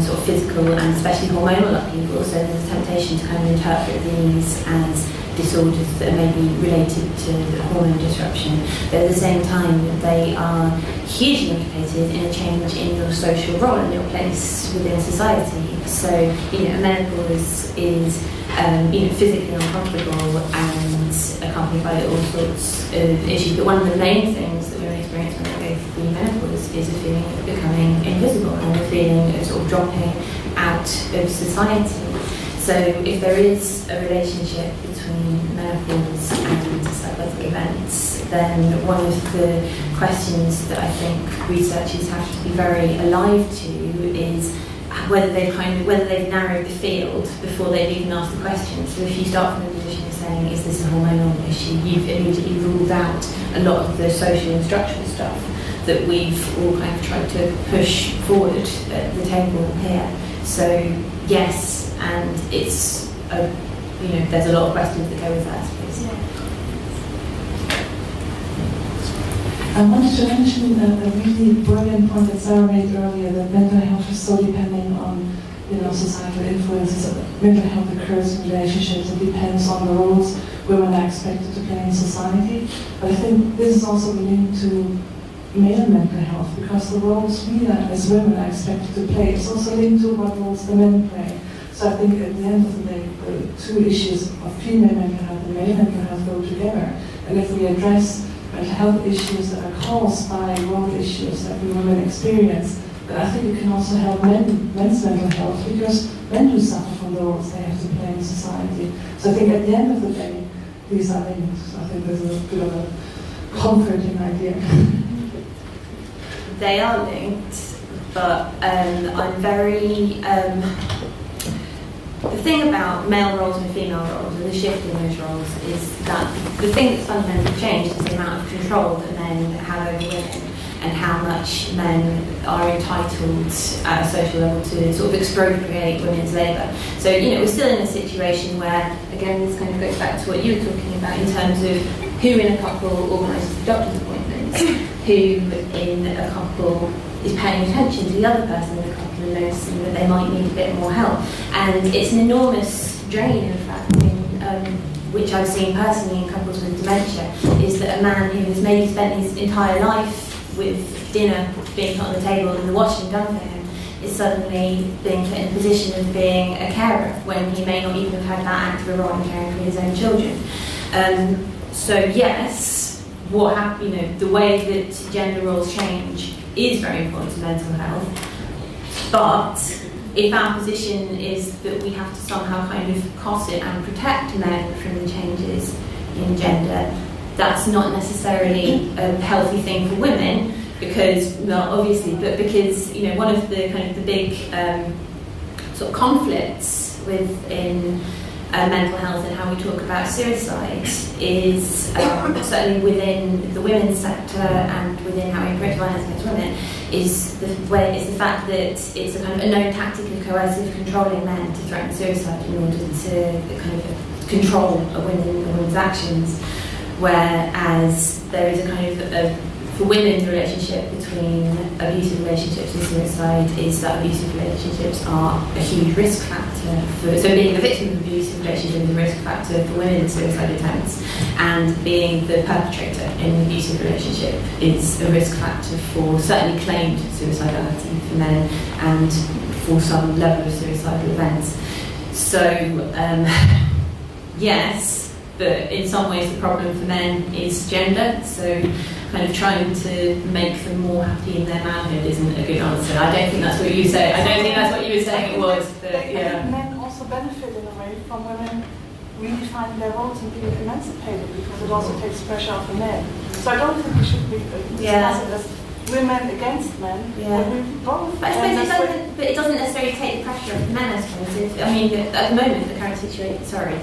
Speaker 6: sort of physical and especially hormonal upheaval. So there's a temptation to kind of interpret these as disorders that are maybe related to hormone disruption, but at the same time they are hugely implicated in a change in your social role and your place within society. So, menopause is physically uncomfortable and accompanied by all sorts of issues, but one of the main things that women experience when they go through menopause is a feeling of becoming invisible and a feeling of sort of dropping out of society. So if there is a relationship between menopause and psychotic events, then one of the questions that I think researchers have to be very alive to is whether they've narrowed the field before they've even asked the question. So if you start from a position of saying, is this a hormonal issue, you've immediately ruled out a lot of the social and structural stuff that we've all kind of tried to push forward at the table here. So yes, and it's there's a lot of questions that go with that, I suppose.
Speaker 9: I wanted to mention a really brilliant point that Sarah made earlier, that mental health is so depending on societal influences. Mental health occurs in relationships and depends on the roles women are expected to play in society. But I think this is also linked to male mental health, because the roles we as women are expected to play is also linked to what roles the men play. So I think at the end of the day, the two issues of female mental health and male mental health go together. And if we address mental health issues that are caused by role issues that we women experience, then I think it can also help men's mental health, because men do suffer from the roles they have to play in society. So I think at the end of the day, these are linked. I think there's a bit of a comforting idea.
Speaker 6: They are linked, but I'm very... the thing about male roles and female roles and the shift in those roles is that the thing that's fundamentally changed is the amount of control that men have over women. and how much men are entitled at a social level to sort of expropriate women's labour. So, you know, we're still in a situation where, again, this kind of goes back to what you were talking about in terms of who in a couple organises the doctor's appointments, who in a couple is paying attention to the other person in the couple and noticing that they might need a bit more help. And it's an enormous drain, in fact, which I've seen personally in couples with dementia, is that a man who has maybe spent his entire life with dinner being put on the table and the washing done for him is suddenly being put in a position of being a carer when he may not even have had that active role in caring for his own children. So yes, what happens, you know, the way that gender roles change is very important to mental health, but if our position is that we have to somehow kind of cosset and protect men from the changes in gender, that's not necessarily a healthy thing for women, because, well, obviously, but because, you know, one of the kind of the big sort of conflicts within mental health and how we talk about suicide is certainly within the women's sector and within how we approach violence against women is the fact that it's a kind of a known tactic of coercive controlling men to threaten suicide in order to kind of control a woman's actions, whereas there is a kind of for women, the relationship between abusive relationships and suicide is that abusive relationships are a huge risk factor for, so being the victim of an abusive relationship is a risk factor for women in suicide attempts, and being the perpetrator in an abusive relationship is a risk factor for certainly claimed suicidality for men and for some level of suicidal events. So, yes, but in some ways the problem for men is gender, so kind of trying to make them more happy in their manhood isn't a good answer. I don't think that's what you say. I don't think that's what you were saying it was. But, yeah.
Speaker 10: Men also benefit in a way from women redefining their roles and being emancipated, because it also takes pressure off the men. So I don't think we should be discussing it as women against men. But we both.
Speaker 6: But I suppose it doesn't necessarily take the pressure off the men, I suppose. I mean, at the moment, the current situation. I'm sorry.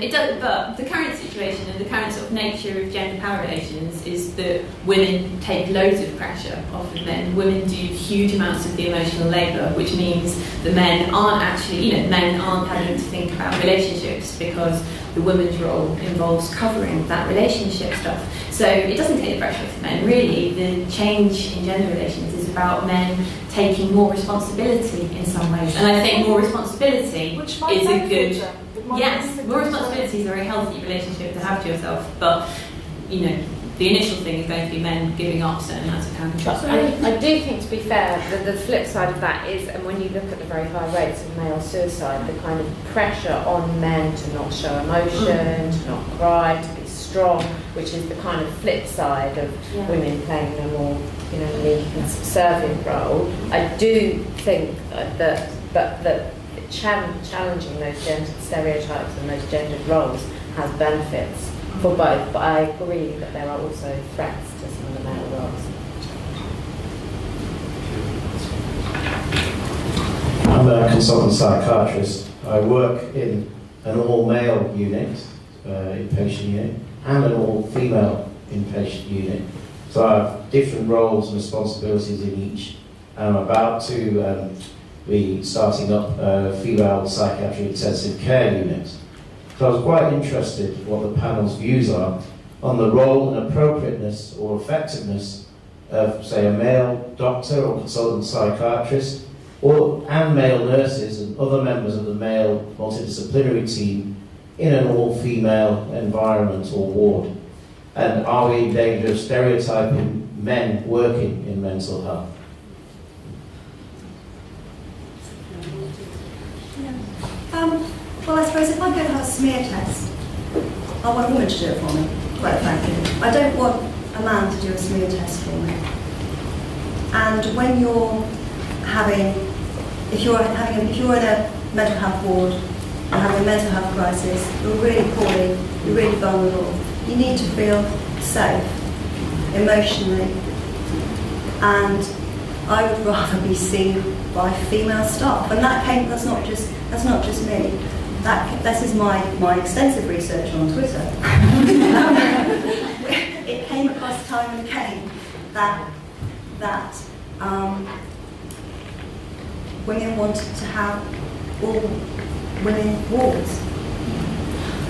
Speaker 6: It doesn't. But the current situation and the current sort of nature of gender power relations is that women take loads of pressure off of men. Women do huge amounts of the emotional labour, which means the men aren't actually, men aren't having to think about relationships because the woman's role involves covering that relationship stuff. So it doesn't take the pressure off men. Really, the change in gender relations is about men taking more responsibility in some ways. And I think more responsibility is a good... Yes, more responsibility is a very healthy relationship to have to yourself. But, the initial thing is going to be men giving up certain amounts of control.
Speaker 2: I do think, to be fair, the flip side of that is, and when you look at the very high rates of male suicide, the kind of pressure on men to not show emotion, to not cry, to be strong, which is the kind of flip side of women playing a more, meek and subservient role. I do think that challenging those gender stereotypes and those gendered roles has benefits for both, but I agree that there are also threats to some of the male roles.
Speaker 8: I'm a consultant psychiatrist. I work in an all-male unit, inpatient unit, and an all-female inpatient unit. So I have different roles and responsibilities in each. I'm about to be starting up a female psychiatric intensive care unit. So I was quite interested in what the panel's views are on the role and appropriateness or effectiveness of, say, a male doctor or consultant psychiatrist and male nurses and other members of the male multidisciplinary team in an all-female environment or ward. And are we in danger of stereotyping men working in mental health?
Speaker 7: Well, I suppose if I go and have a smear test, I want a woman to do it for me, quite frankly. I don't want a man to do a smear test for me. And when if you're in a mental health ward and having a mental health crisis, you're really poorly, you're really vulnerable. You need to feel safe, emotionally. And I would rather be seen by female staff. And that's not just me. This is my extensive research on Twitter. It came across across time and again that women wanted to have all women wards.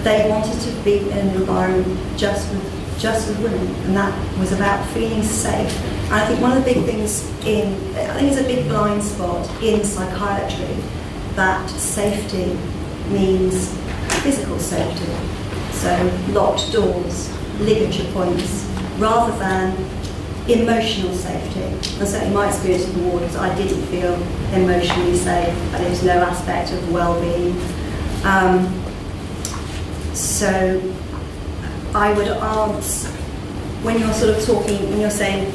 Speaker 7: They wanted to be in an environment just with women, and that was about feeling safe. And I think one of the big things I think it's a big blind spot in psychiatry, that safety means physical safety. So locked doors, ligature points, rather than emotional safety. And certainly my experience in the wards, I didn't feel emotionally safe, and there was no aspect of well-being. So I would answer, when you're sort of talking, when you're saying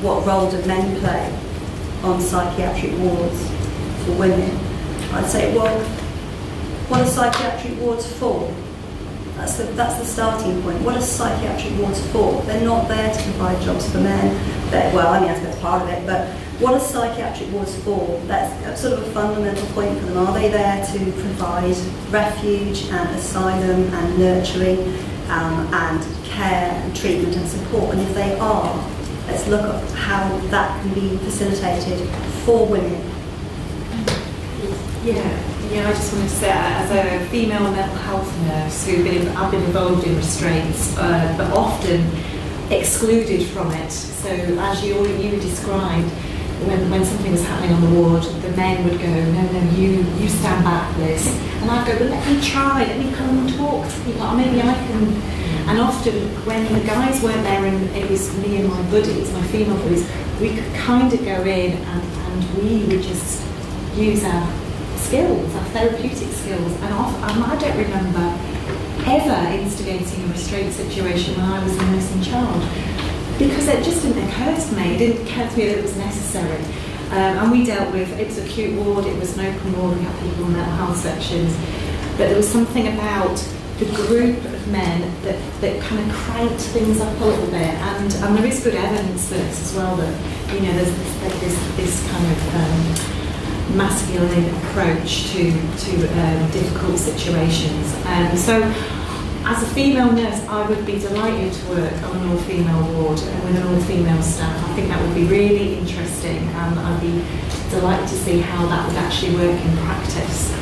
Speaker 7: what role do men play on psychiatric wards for women, I'd say, well, what are psychiatric wards for? That's the starting point. What are psychiatric wards for? They're not there to provide jobs for men. I suppose part of it, but what are psychiatric wards for? That's sort of a fundamental point for them. Are they there to provide refuge and asylum and nurturing and care and treatment and support? And if they are, let's look at how that can be facilitated for women.
Speaker 4: Yeah, I just wanted to say, as a female mental health nurse I've been involved in restraints, but often excluded from it. So as you described, when something was happening on the ward, the men would go, no, you stand back, Liz. And I'd go, well, let me try, let me come and talk to people, maybe I can. And often when the guys weren't there and it was me and my buddies, my female buddies, we could kind of go in and we would just use our skills, our therapeutic skills. And I don't remember ever instigating a restraint situation when I was a nursing child, because it just didn't occur to me. It didn't occur to me that it was necessary. And we dealt with, it was an acute ward, it was an open ward, we had people in mental health sections, but there was something about the group of men that kind of cranked things up a little bit, and there is good evidence for this as well, that there's this kind of masculine approach to difficult situations. So as a female nurse, I would be delighted to work on an all-female ward and with an all-female staff. I think that would be really interesting, and I'd be delighted to see how that would actually work in practice.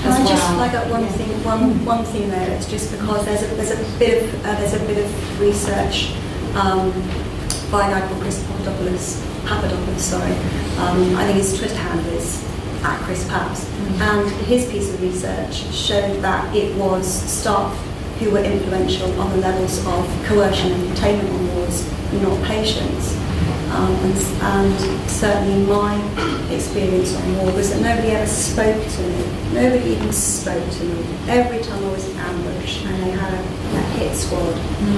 Speaker 7: Can I just flag up one thing there? It's just because there's a bit of research by a guy called Chris Papadopoulos. I think his Twitter handle is @ChrisPaps, and his piece of research showed that it was staff who were influential on the levels of coercion and containment on wards, not patients. And certainly my experience on ward was that nobody ever spoke to me. Nobody even spoke to me. Every time I was in ambush, and they had a hit squad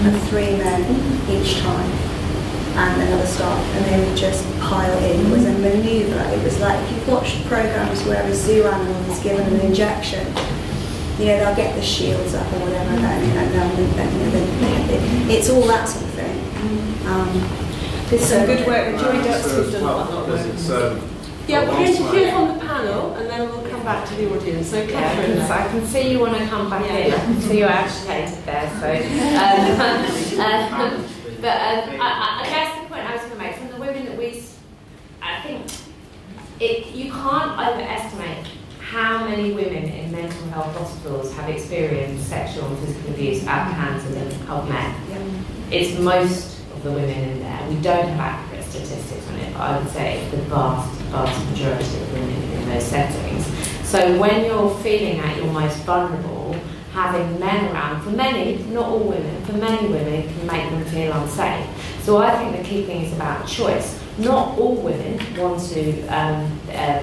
Speaker 7: of 3 men each time, and another staff, and they would just pile in. It was a manoeuvre. It was like, if you've watched programs where a zoo animal is given an injection, they'll get the shields up or whatever, it's all that sort of thing.
Speaker 4: There's some good work. Joy Ducks who've done a lot of work.
Speaker 1: Yeah, we're going to hear from the panel, and then we'll come back to the audience. So, Catherine,
Speaker 2: I can see you want to come back in. I can see you're agitated there. So, but I guess the point I was going to make from the women that I think you can't overestimate how many women in mental health hospitals have experienced sexual and physical abuse at the hands of men. It's most of the women in there. We don't have accurate statistics on it, but I would say it's the vast majority of women in those settings. So when you're feeling at your most vulnerable, having men around, for many, not all women, for many women, can make them feel unsafe. So I think the key thing is about choice. Not all women want to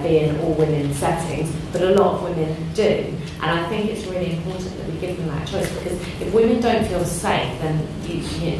Speaker 2: be in all women settings, but a lot of women do. And I think it's really important that we give them that choice, because if women don't feel safe, then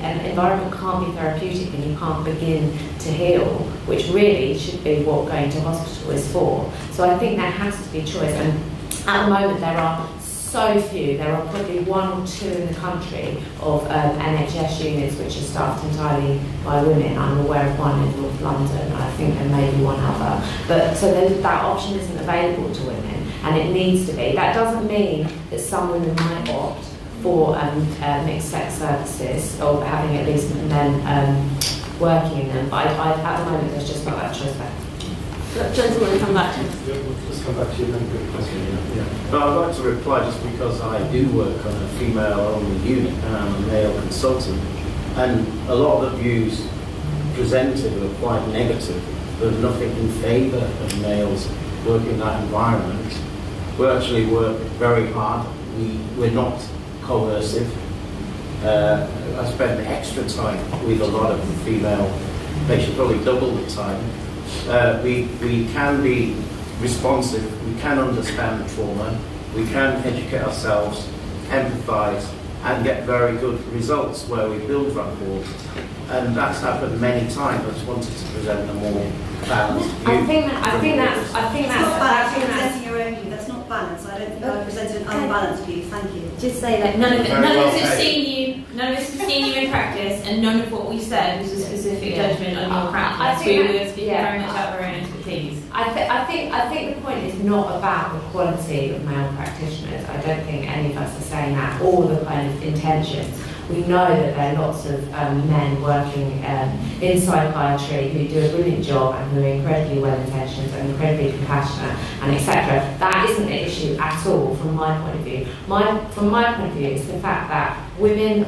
Speaker 2: an environment can't be therapeutic and you can't begin to heal, which really should be what going to hospital is for. So I think there has to be choice. And at the moment there are so few. There are probably 1 or 2 in the country of NHS units which are staffed entirely by women. I'm aware of one in North London. I think there may be one other. But so that option isn't available to women, and it needs to be. That doesn't mean that some women might opt for mixed sex services, or having at least men working in them. But at the moment, there's just not that choice there.
Speaker 1: Gentlemen, come back to you.
Speaker 11: Yeah, we'll just come back to you then. Good question. Yeah. But I'd like to reply just because I do work on a female-only unit and I'm a male consultant, and a lot of the views presented are quite negative. There's nothing in favour of males working in that environment. We actually work very hard. We're not coercive. I spend extra time with a lot of the female patients, probably double the time. We can be responsive, we can understand trauma, we can educate ourselves, empathise, and get very good results where we build rapport. And that's happened many times. I just wanted to present a more balanced view.
Speaker 7: I think that's presenting your own view. That's not balanced. I don't think I presented an unbalanced view. Thank you.
Speaker 6: Just say that none of us have seen you in practice, and none of what we said was a specific judgment on your practice. We were speaking very much out of our own expertise.
Speaker 2: I think the point is not about the quality of male practitioners. I don't think any of us are saying that, or the kind of intentions. We know that there are lots of men working in psychiatry who do a brilliant job and who are incredibly well-intentioned and incredibly compassionate and etc. That isn't an issue at all from my point of view. From my point of view, it's the fact that women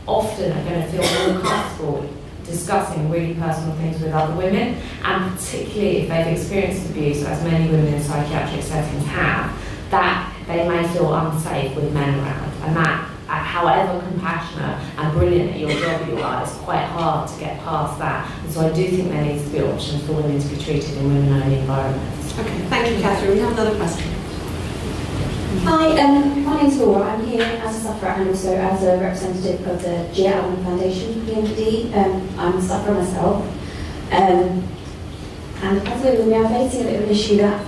Speaker 2: often are going to feel more comfortable discussing really personal things with other women, and particularly if they've experienced abuse, as many women in psychiatric settings have, that they may feel unsafe with men around, and that however compassionate and brilliant at your job you are, it's quite hard to get past that. And so I do think there needs to be options for women to be treated in women-only environments.
Speaker 1: Okay, thank you, Catherine. We have another question.
Speaker 12: Hi, my name's Laura. I'm here as a sufferer and also as a representative of the Gia Allen Foundation for PMD. I'm a sufferer myself. And as women, we are facing a bit of an issue that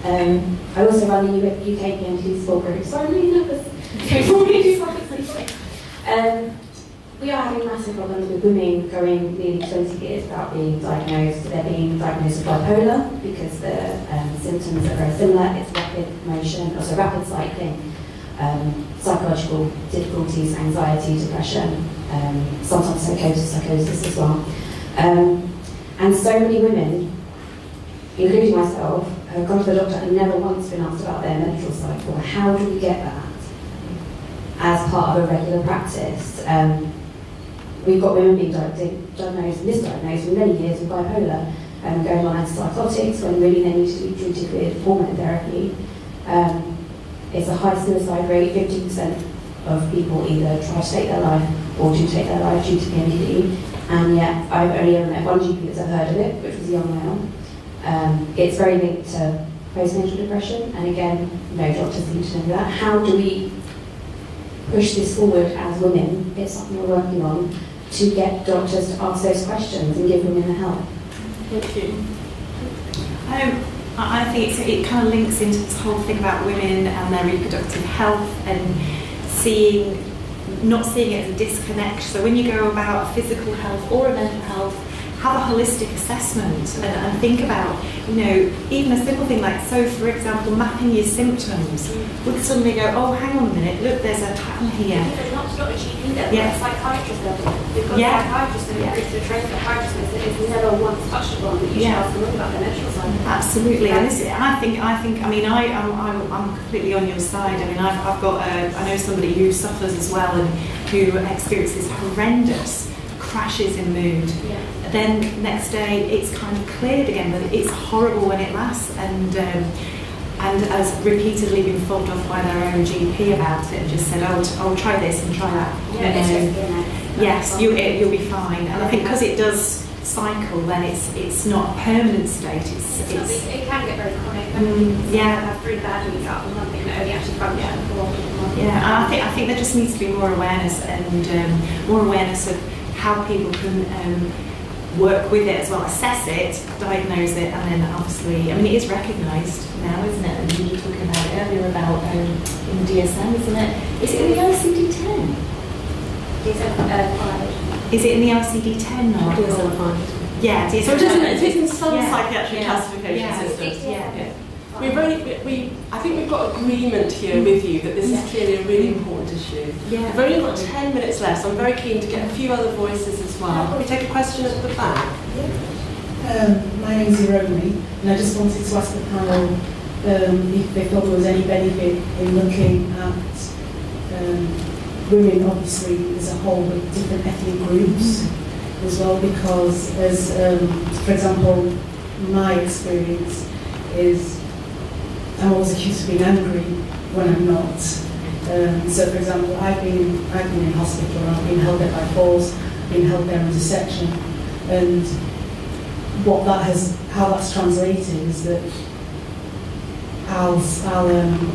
Speaker 12: I also run the UK PMD support group, so I'm really nervous. We are having massive problems with women going nearly 20 years without being diagnosed. They're being diagnosed with bipolar because the symptoms are very similar. It's rapid motion, also rapid cycling, psychological difficulties, anxiety, depression, sometimes psychosis as well. And so many women, including myself, have gone to the doctor and never once been asked about their menstrual cycle. How do we get that as part of a regular practice? We've got women being diagnosed, misdiagnosed for many years with bipolar, going on antipsychotics when really they need to be treated with hormone therapy. It's a high suicide rate. 50% of people either try to take their life or do take their life due to PMDD, and yet I've only ever met one GP that's ever heard of it, which was a young male. It's very linked to postnatal depression, and again, no doctors seem to know that. How do we push this forward as women? It's something we're working on, to get doctors to ask those questions and give women the help.
Speaker 1: Thank you.
Speaker 4: I think it kind of links into this whole thing about women and their reproductive health, and not seeing it as a disconnect. So when you go about physical health or a mental health, have a holistic assessment and think about, even a simple thing like, so for example, mapping your symptoms would suddenly go, oh, hang on a minute, look, there's a pattern here.
Speaker 6: It's not a GP level,
Speaker 4: Yeah.
Speaker 6: it's psychiatrist level. You've got psychiatrists and a trained psychiatrist that is never once touched upon, that you should ask them about their menstrual cycle.
Speaker 4: Absolutely, and this, I'm completely on your side. I mean, I've got, I know somebody who suffers as well and who experiences horrendous crashes in mood.
Speaker 6: Yeah.
Speaker 4: Then next day it's kind of cleared again, but it's horrible when it lasts, and has repeatedly been fobbed off by their own GP about it and just said, oh, try this and try that. Yes, you'll be fine. And I think because it does cycle, then it's not a permanent state.
Speaker 6: It can get very chronic.
Speaker 4: Have
Speaker 6: really bad weeks out of nothing that only actually function for 1 month.
Speaker 4: Yeah, and I think there just needs to be more awareness, and more awareness of how people can work with it as well, assess it, diagnose it, and then obviously, it is recognised now, isn't it? And you were talking about it earlier about in DSM, isn't it? Is it in the ICD-10?
Speaker 6: DSM-5.
Speaker 4: Is it in the ICD-10 now?
Speaker 1: DSM-5.
Speaker 4: Yeah, DSM-5.
Speaker 1: So it is in some psychiatric classification systems.
Speaker 6: Yeah.
Speaker 1: I think we've got agreement here with you that this is clearly a really important issue.
Speaker 2: Yeah.
Speaker 1: We've only got 10 minutes left, so I'm very keen to get a few other voices as well. Can we take a question at the back?
Speaker 13: My name is Ironi, and I just wanted to ask the panel if they thought there was any benefit in looking at women, obviously, as a whole, with different ethnic groups as well, because as, for example, my experience is I'm always accused of being angry when I'm not. So, for example, I've been in hospital, I've been held there by force, been held there under section, and how that's translated is that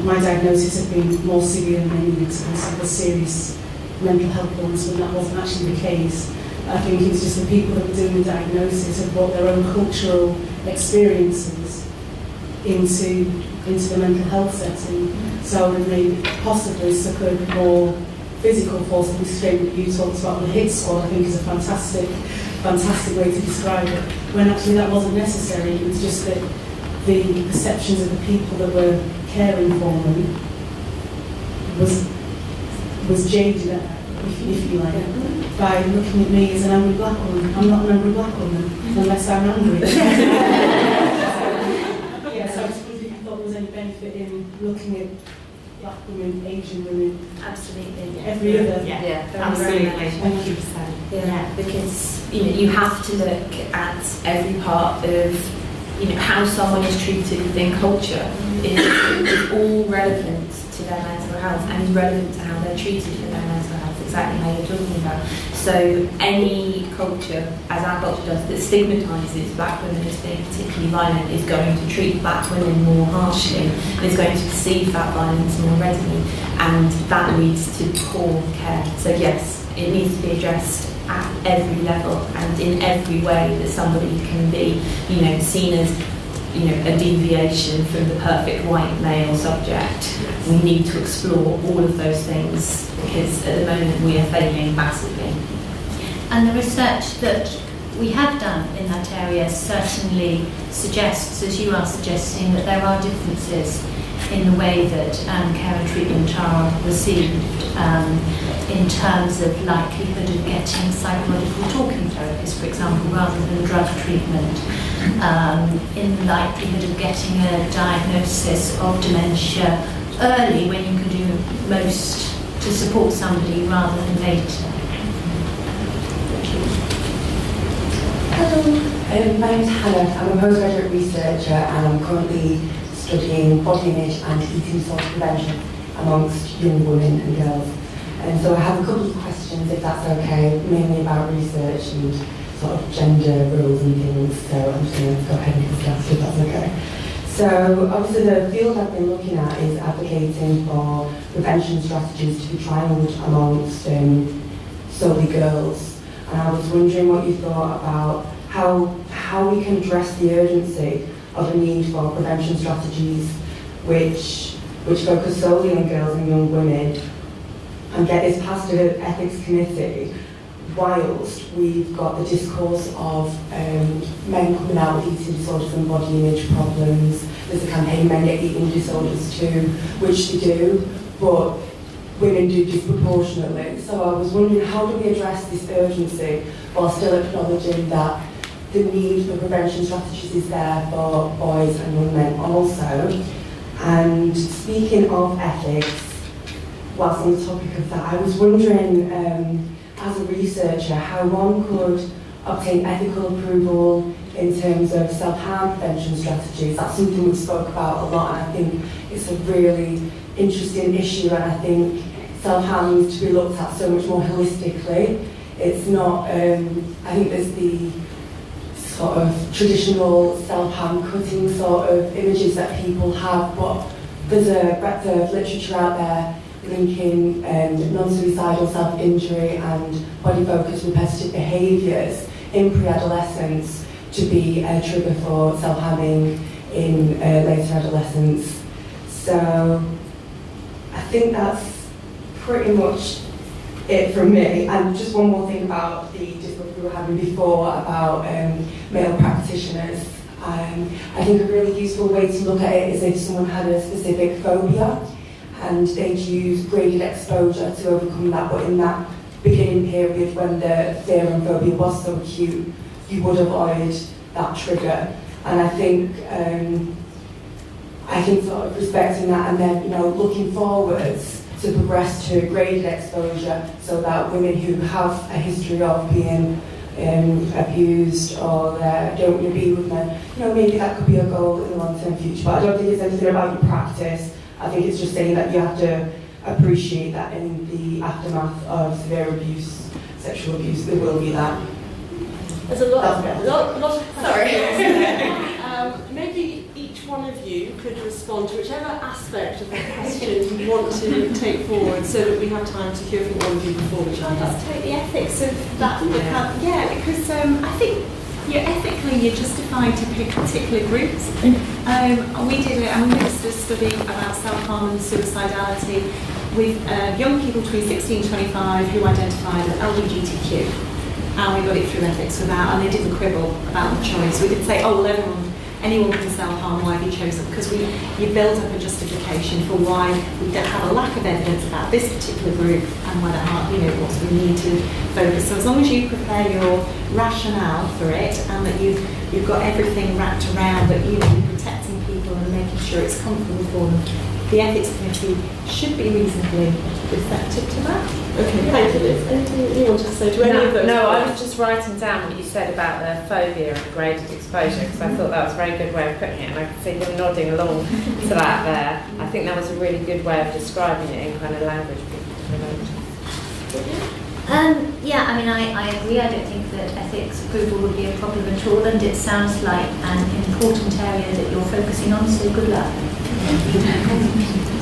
Speaker 13: my diagnosis had been more severe than any of a serious mental health illness, when that wasn't actually the case. I think it was just the people that were doing the diagnosis had brought their own cultural experiences into the mental health setting. So when they possibly suffered more physical force and restraint that you talked about, the hit squad, I think is a fantastic way to describe it, when actually that wasn't necessary. It was just that the perceptions of the people that were caring for them was jaded, if you like, by looking at me as an angry black woman. I'm not an angry black woman unless I'm angry. So I just wondered if you thought there was any benefit in looking at black women, Asian women,
Speaker 6: Absolutely.
Speaker 13: every other.
Speaker 2: Yeah,
Speaker 4: absolutely.
Speaker 13: Thank you.
Speaker 6: Yeah, because you have to look at every part of how someone is treated within culture is all relevant to their mental health and is relevant to how they're treated for their mental health, exactly how you're talking about. So any culture, as our culture does, that stigmatises black women as being particularly violent is going to treat black women more harshly and is going to perceive that violence more readily, and that leads to poor care. So yes, it needs to be addressed at every level and in every way that somebody can be, seen as, a deviation from the perfect white male subject. We need to explore all of those things because at the moment we are failing massively.
Speaker 5: And the research that we have done in that area certainly suggests, as you are suggesting, that there are differences in the way that care and treatment are received in terms of likelihood of getting psychological talking therapies, for example, rather than drug treatment, in the likelihood of getting a diagnosis of dementia early when you can do most to support somebody rather than later.
Speaker 14: Hello, my name is Hannah. I'm a postgraduate researcher and I'm currently studying body image and eating disorder prevention amongst young women and girls. And so I have a couple of questions, if that's okay, mainly about research and sort of gender roles and things. So I'm just going to go ahead and discuss if that's okay. So obviously the field I've been looking at is advocating for prevention strategies to be trialled amongst solely girls. And I was wondering what you thought about how we can address the urgency of a need for prevention strategies which focus solely on girls and young women and get this past an ethics committee whilst we've got the discourse of men coming out with eating disorders and body image problems. There's a campaign, Men Get Eating Disorders Too, which they do, but women do disproportionately. So I was wondering, how do we address this urgency while still acknowledging that the need for prevention strategies is there for boys and young men also? And speaking of ethics, whilst on the topic of that, I was wondering, as a researcher, how one could obtain ethical approval in terms of self-harm prevention strategies. That's something we spoke about a lot, and I think it's a really interesting issue, and I think self-harm needs to be looked at so much more holistically. It's not, I think there's the sort of traditional self-harm cutting sort of images that people have, but there's a breadth of literature out there linking non-suicidal self-injury and body-focused repetitive behaviours in pre-adolescence to be a trigger for self-harming in later adolescence. So I think that's pretty much it from me. And just one more thing about the discussion we were having before about male practitioners. I think a really useful way to look at it is if someone had a specific phobia and they'd use graded exposure to overcome that, but in that beginning period when the fear and phobia was so acute, you would avoid that trigger. And I think sort of respecting that and then, looking forwards to progress to graded exposure so that women who have a history of being abused or don't want to be with men, maybe that could be a goal in the long-term future. But I don't think it's anything about your practice. I think it's just saying that you have to appreciate that in the aftermath of severe abuse, sexual abuse, there will be that.
Speaker 1: There's a lot of questions.
Speaker 6: Sorry.
Speaker 1: Maybe each one of you could respond to whichever aspect of that question you want to take forward so that we have time to hear from all of you before we round up.
Speaker 4: Let's take the ethics of that. Because I think ethically you're justified to pick particular groups. We did it, and we did a study about self-harm and suicidality with young people between 16 and 25 who identified as LGBTQ. And we got it through ethics without, and they didn't quibble about the choice. We didn't say, oh, well, anyone can self-harm, why have you chosen? Because you build up a justification for why we don't have a lack of evidence about this particular group and whether what we need to focus. So as long as you prepare your rationale for it and that you've got everything wrapped around that you're protecting people and making sure it's comfortable for them, the ethics committee should be reasonably receptive to that.
Speaker 1: Okay, thank you, Liz. Anything you want to say to any of those?
Speaker 2: No, I was just writing down what you said about the phobia and graded exposure because I thought that was a very good way of putting it, and I could see him nodding along to that there. I think that was a really good way of describing it in kind of language people can relate to.
Speaker 5: Yeah, I mean, I agree. I don't think that ethics approval would be a problem at all, and it sounds like an important area that you're focusing on, so good luck.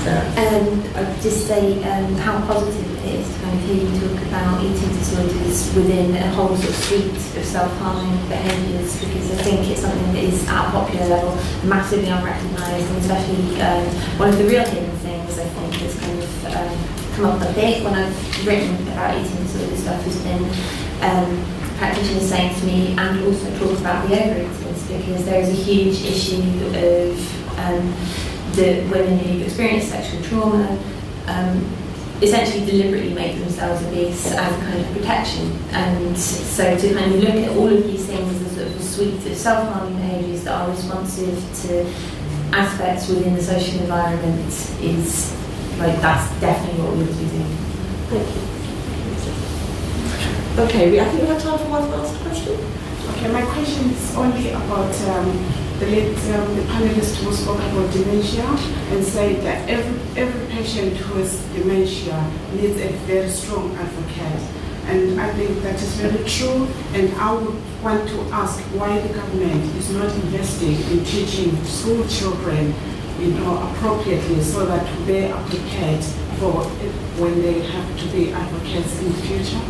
Speaker 6: I'd just say how positive it is to kind of hear you talk about eating disorders within a whole sort of suite of self-harming behaviours, because I think it's something that is at a popular level massively unrecognised, and especially one of the real hidden things I think that's kind of come up a bit when I've written about eating disorder stuff has been practitioners saying to me, and also talk about the overeaters, because there is a huge issue of the women who've experienced sexual trauma essentially deliberately make themselves obese as a kind of protection. And so to kind of look at all of these things as sort of a suite of self-harming behaviours that are responsive to aspects within the social environment is, that's definitely what we would be doing.
Speaker 1: Thank you. Okay, I think we have time for one last question.
Speaker 10: Okay, my question is only about the panelist who spoke about dementia and said that every patient who has dementia needs a very strong advocate. And I think that is very true, and I would want to ask why the government is not investing in teaching school children appropriately so that they are prepared for when they have to be advocates in the future.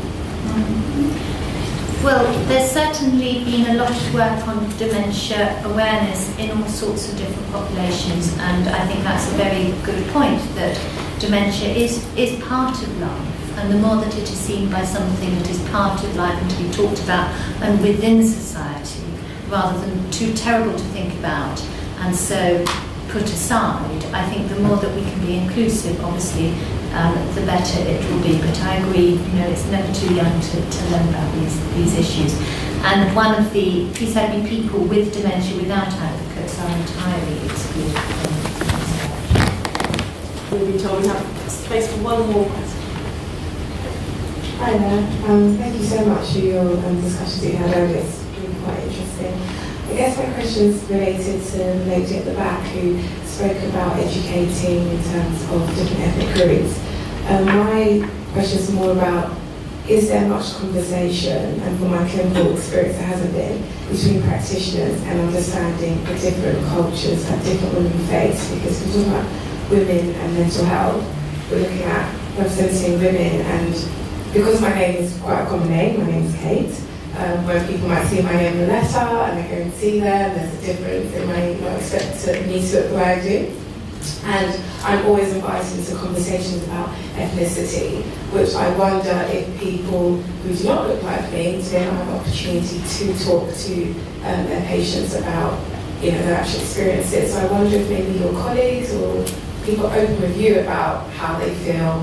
Speaker 5: Well, there's certainly been a lot of work on dementia awareness in all sorts of different populations, and I think that's a very good point, that dementia is part of life, and the more that it is seen by something that is part of life and to be talked about and within society, rather than too terrible to think about and so put aside, I think the more that we can be inclusive, obviously, the better it will be. But I agree, it's never too young to learn about these issues. And one of the, he said, people with dementia without advocates are entirely excluded from
Speaker 1: We've been told we have space for one more question.
Speaker 15: Hi there. Thank you so much for your discussions that you had earlier. It's been quite interesting. I guess my question is related to the lady at the back who spoke about educating in terms of different ethnic groups. My question is more about, is there much conversation, and from my clinical experience there hasn't been, between practitioners and understanding the different cultures that different women face? Because we're talking about women and mental health, we're looking at representing women, and because my name is quite a common name, my name is Kate, where people might see my name in a letter and I go and see them, there's a difference, they might not expect me to look the way I do. And I'm always invited into conversations about ethnicity, which I wonder if people who do not look like me do not have an opportunity to talk to their patients about they've actually experienced it. So I wonder if maybe your colleagues or people open with you about how they feel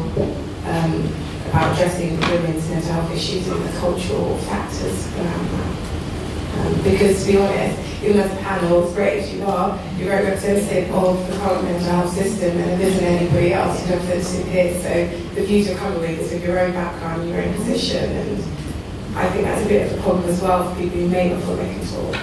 Speaker 15: about addressing women's mental health issues and the cultural factors around that. Because to be honest, even as a panel, as great as you are, you're very representative of the current mental health system, and there isn't anybody else who's representative here. So the views you're coming with is with your own background, your own position, and I think that's a bit of a problem as well for people who may not feel they can talk.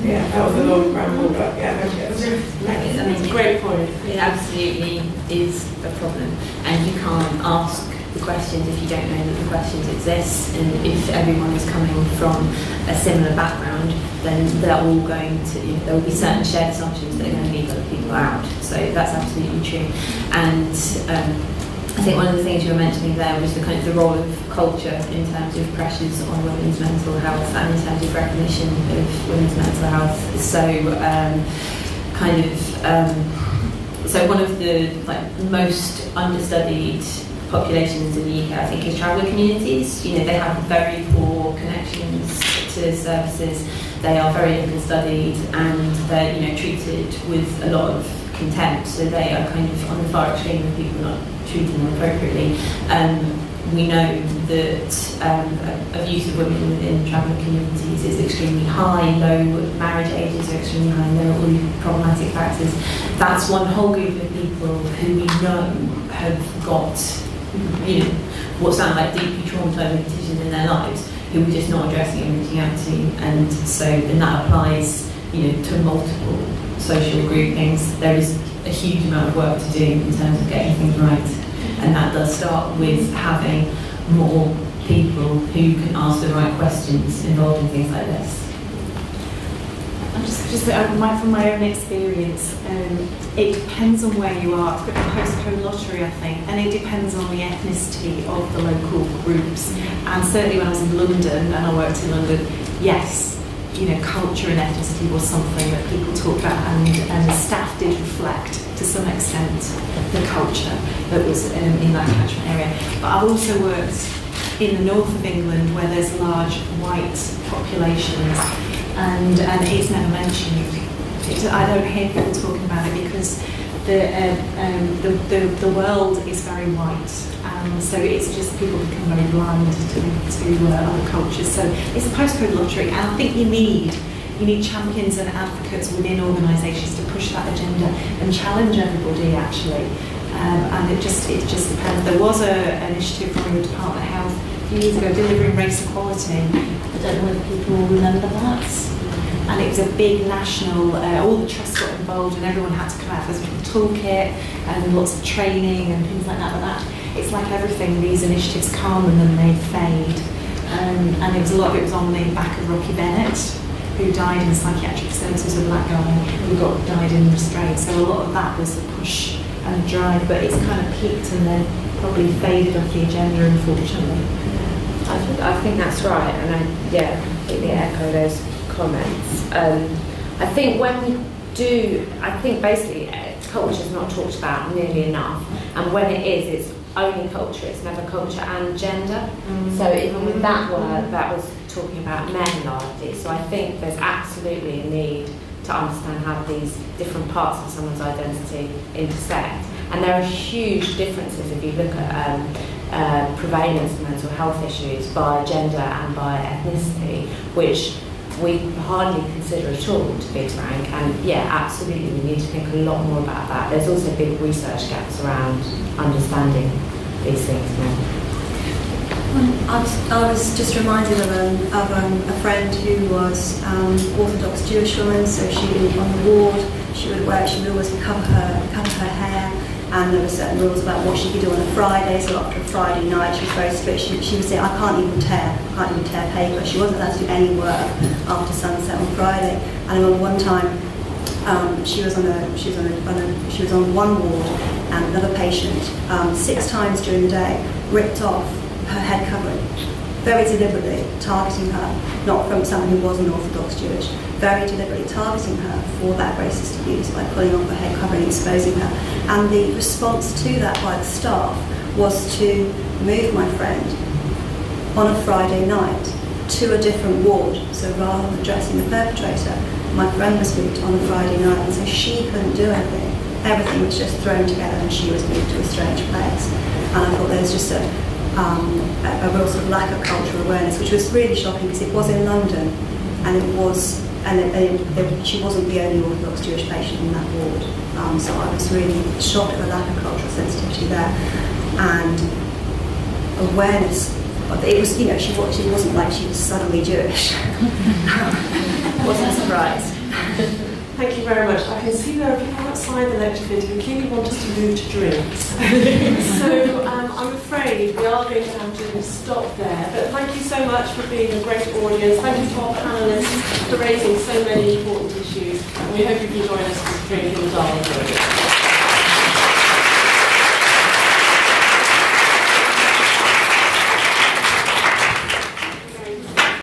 Speaker 15: Yeah, that was a long ramble, but yeah,
Speaker 2: it's a great point. It absolutely is a problem, and you can't ask the questions if you don't know that the questions exist. And if everyone is coming from a similar background, then they're all going to, there will be certain shared assumptions that are going to leave other people out. So that's absolutely true. And I think one of the things you were mentioning there was the kind of the role of culture in terms of pressures on women's mental health and in terms of recognition of women's mental health. So so one of the most understudied populations in the UK, I think, is traveller communities. They have very poor connections to services. They are very little studied, and they're treated with a lot of contempt. So they are kind of on the far extreme of people not treating them appropriately. We know that abuse of women within traveller communities is extremely high. Low marriage ages are extremely high. There are all these problematic factors. That's one whole group of people who we know have got what sound like deeply traumatising conditions in their lives, who we're just not addressing and reaching out to. And that applies to multiple social groupings. There is a huge amount of work to do in terms of getting things right, and that does start with having more people who can ask the right questions involved in things like this.
Speaker 4: From my own experience, it depends on where you are. It's a bit of a postcode lottery, I think, and it depends on the ethnicity of the local groups. And certainly when I was in London, and I worked in London, yes, culture and ethnicity was something that people talked about, and the staff did reflect to some extent the culture that was in that catchment area. But I've also worked in the north of England where there's large white populations, and it's never mentioned. I don't hear people talking about it because the world is very white, so it's just people become very blind to other cultures. So it's a postcode lottery, and I think you need champions and advocates within organisations to push that agenda and challenge everybody actually. And it just depends. There was an initiative from the Department of Health a few years ago, delivering race equality. I don't know whether people remember that. And it was a big national, all the trusts got involved and everyone had to come out with a toolkit and lots of training and things like that. But it's like everything, these initiatives come and then they fade. And a lot of it was on the back of Rocky Bennett, who died in psychiatric services, a black guy who died in restraint. So a lot of that was the push and drive, but it's kind of peaked and then probably faded off the agenda, unfortunately.
Speaker 2: I think that's right, and I completely echo those comments. I think basically culture is not talked about nearly enough, and when it is, it's only culture, it's never culture and gender. So even with that word, that was talking about men largely. So I think there's absolutely a need to understand how these different parts of someone's identity intersect. And there are huge differences if you look at prevalence of mental health issues by gender and by ethnicity, which we hardly consider at all, to be frank. And absolutely, we need to think a lot more about that. There's also big research gaps around understanding these things now.
Speaker 7: I was just reminded of a friend who was Orthodox Jewish woman, so she on the ward, she would always cover her hair, and there were certain rules about what she could do on a Friday. So after a Friday night, she was very strict. She would say, I can't even tear paper. She wasn't allowed to do any work after sunset on Friday. And I remember one time she was on one ward, and another patient 6 times during the day ripped off her head covering, very deliberately targeting her, not from someone who wasn't Orthodox Jewish, very deliberately targeting her for that racist abuse by pulling off her head covering and exposing her. And the response to that by the staff was to move my friend on a Friday night to a different ward. So rather than addressing the perpetrator, my friend was moved on a Friday night, and so she couldn't do anything. Everything was just thrown together, and she was moved to a strange place. And I thought there was just a real sort of lack of cultural awareness, which was really shocking because it was in London, and she wasn't the only Orthodox Jewish patient in that ward. So I was really shocked at the lack of cultural sensitivity there, and awareness. It was, you know, she wasn't like she was suddenly Jewish. Wasn't a surprise.
Speaker 1: Thank you very much. I can see there are people outside the lecture theatre who clearly want us to move to drinks. So I'm afraid we are going to have to stop there. But thank you so much for being a great audience. Thank you to our panellists for raising so many important issues. And we hope you can join us for drinking and dialogue.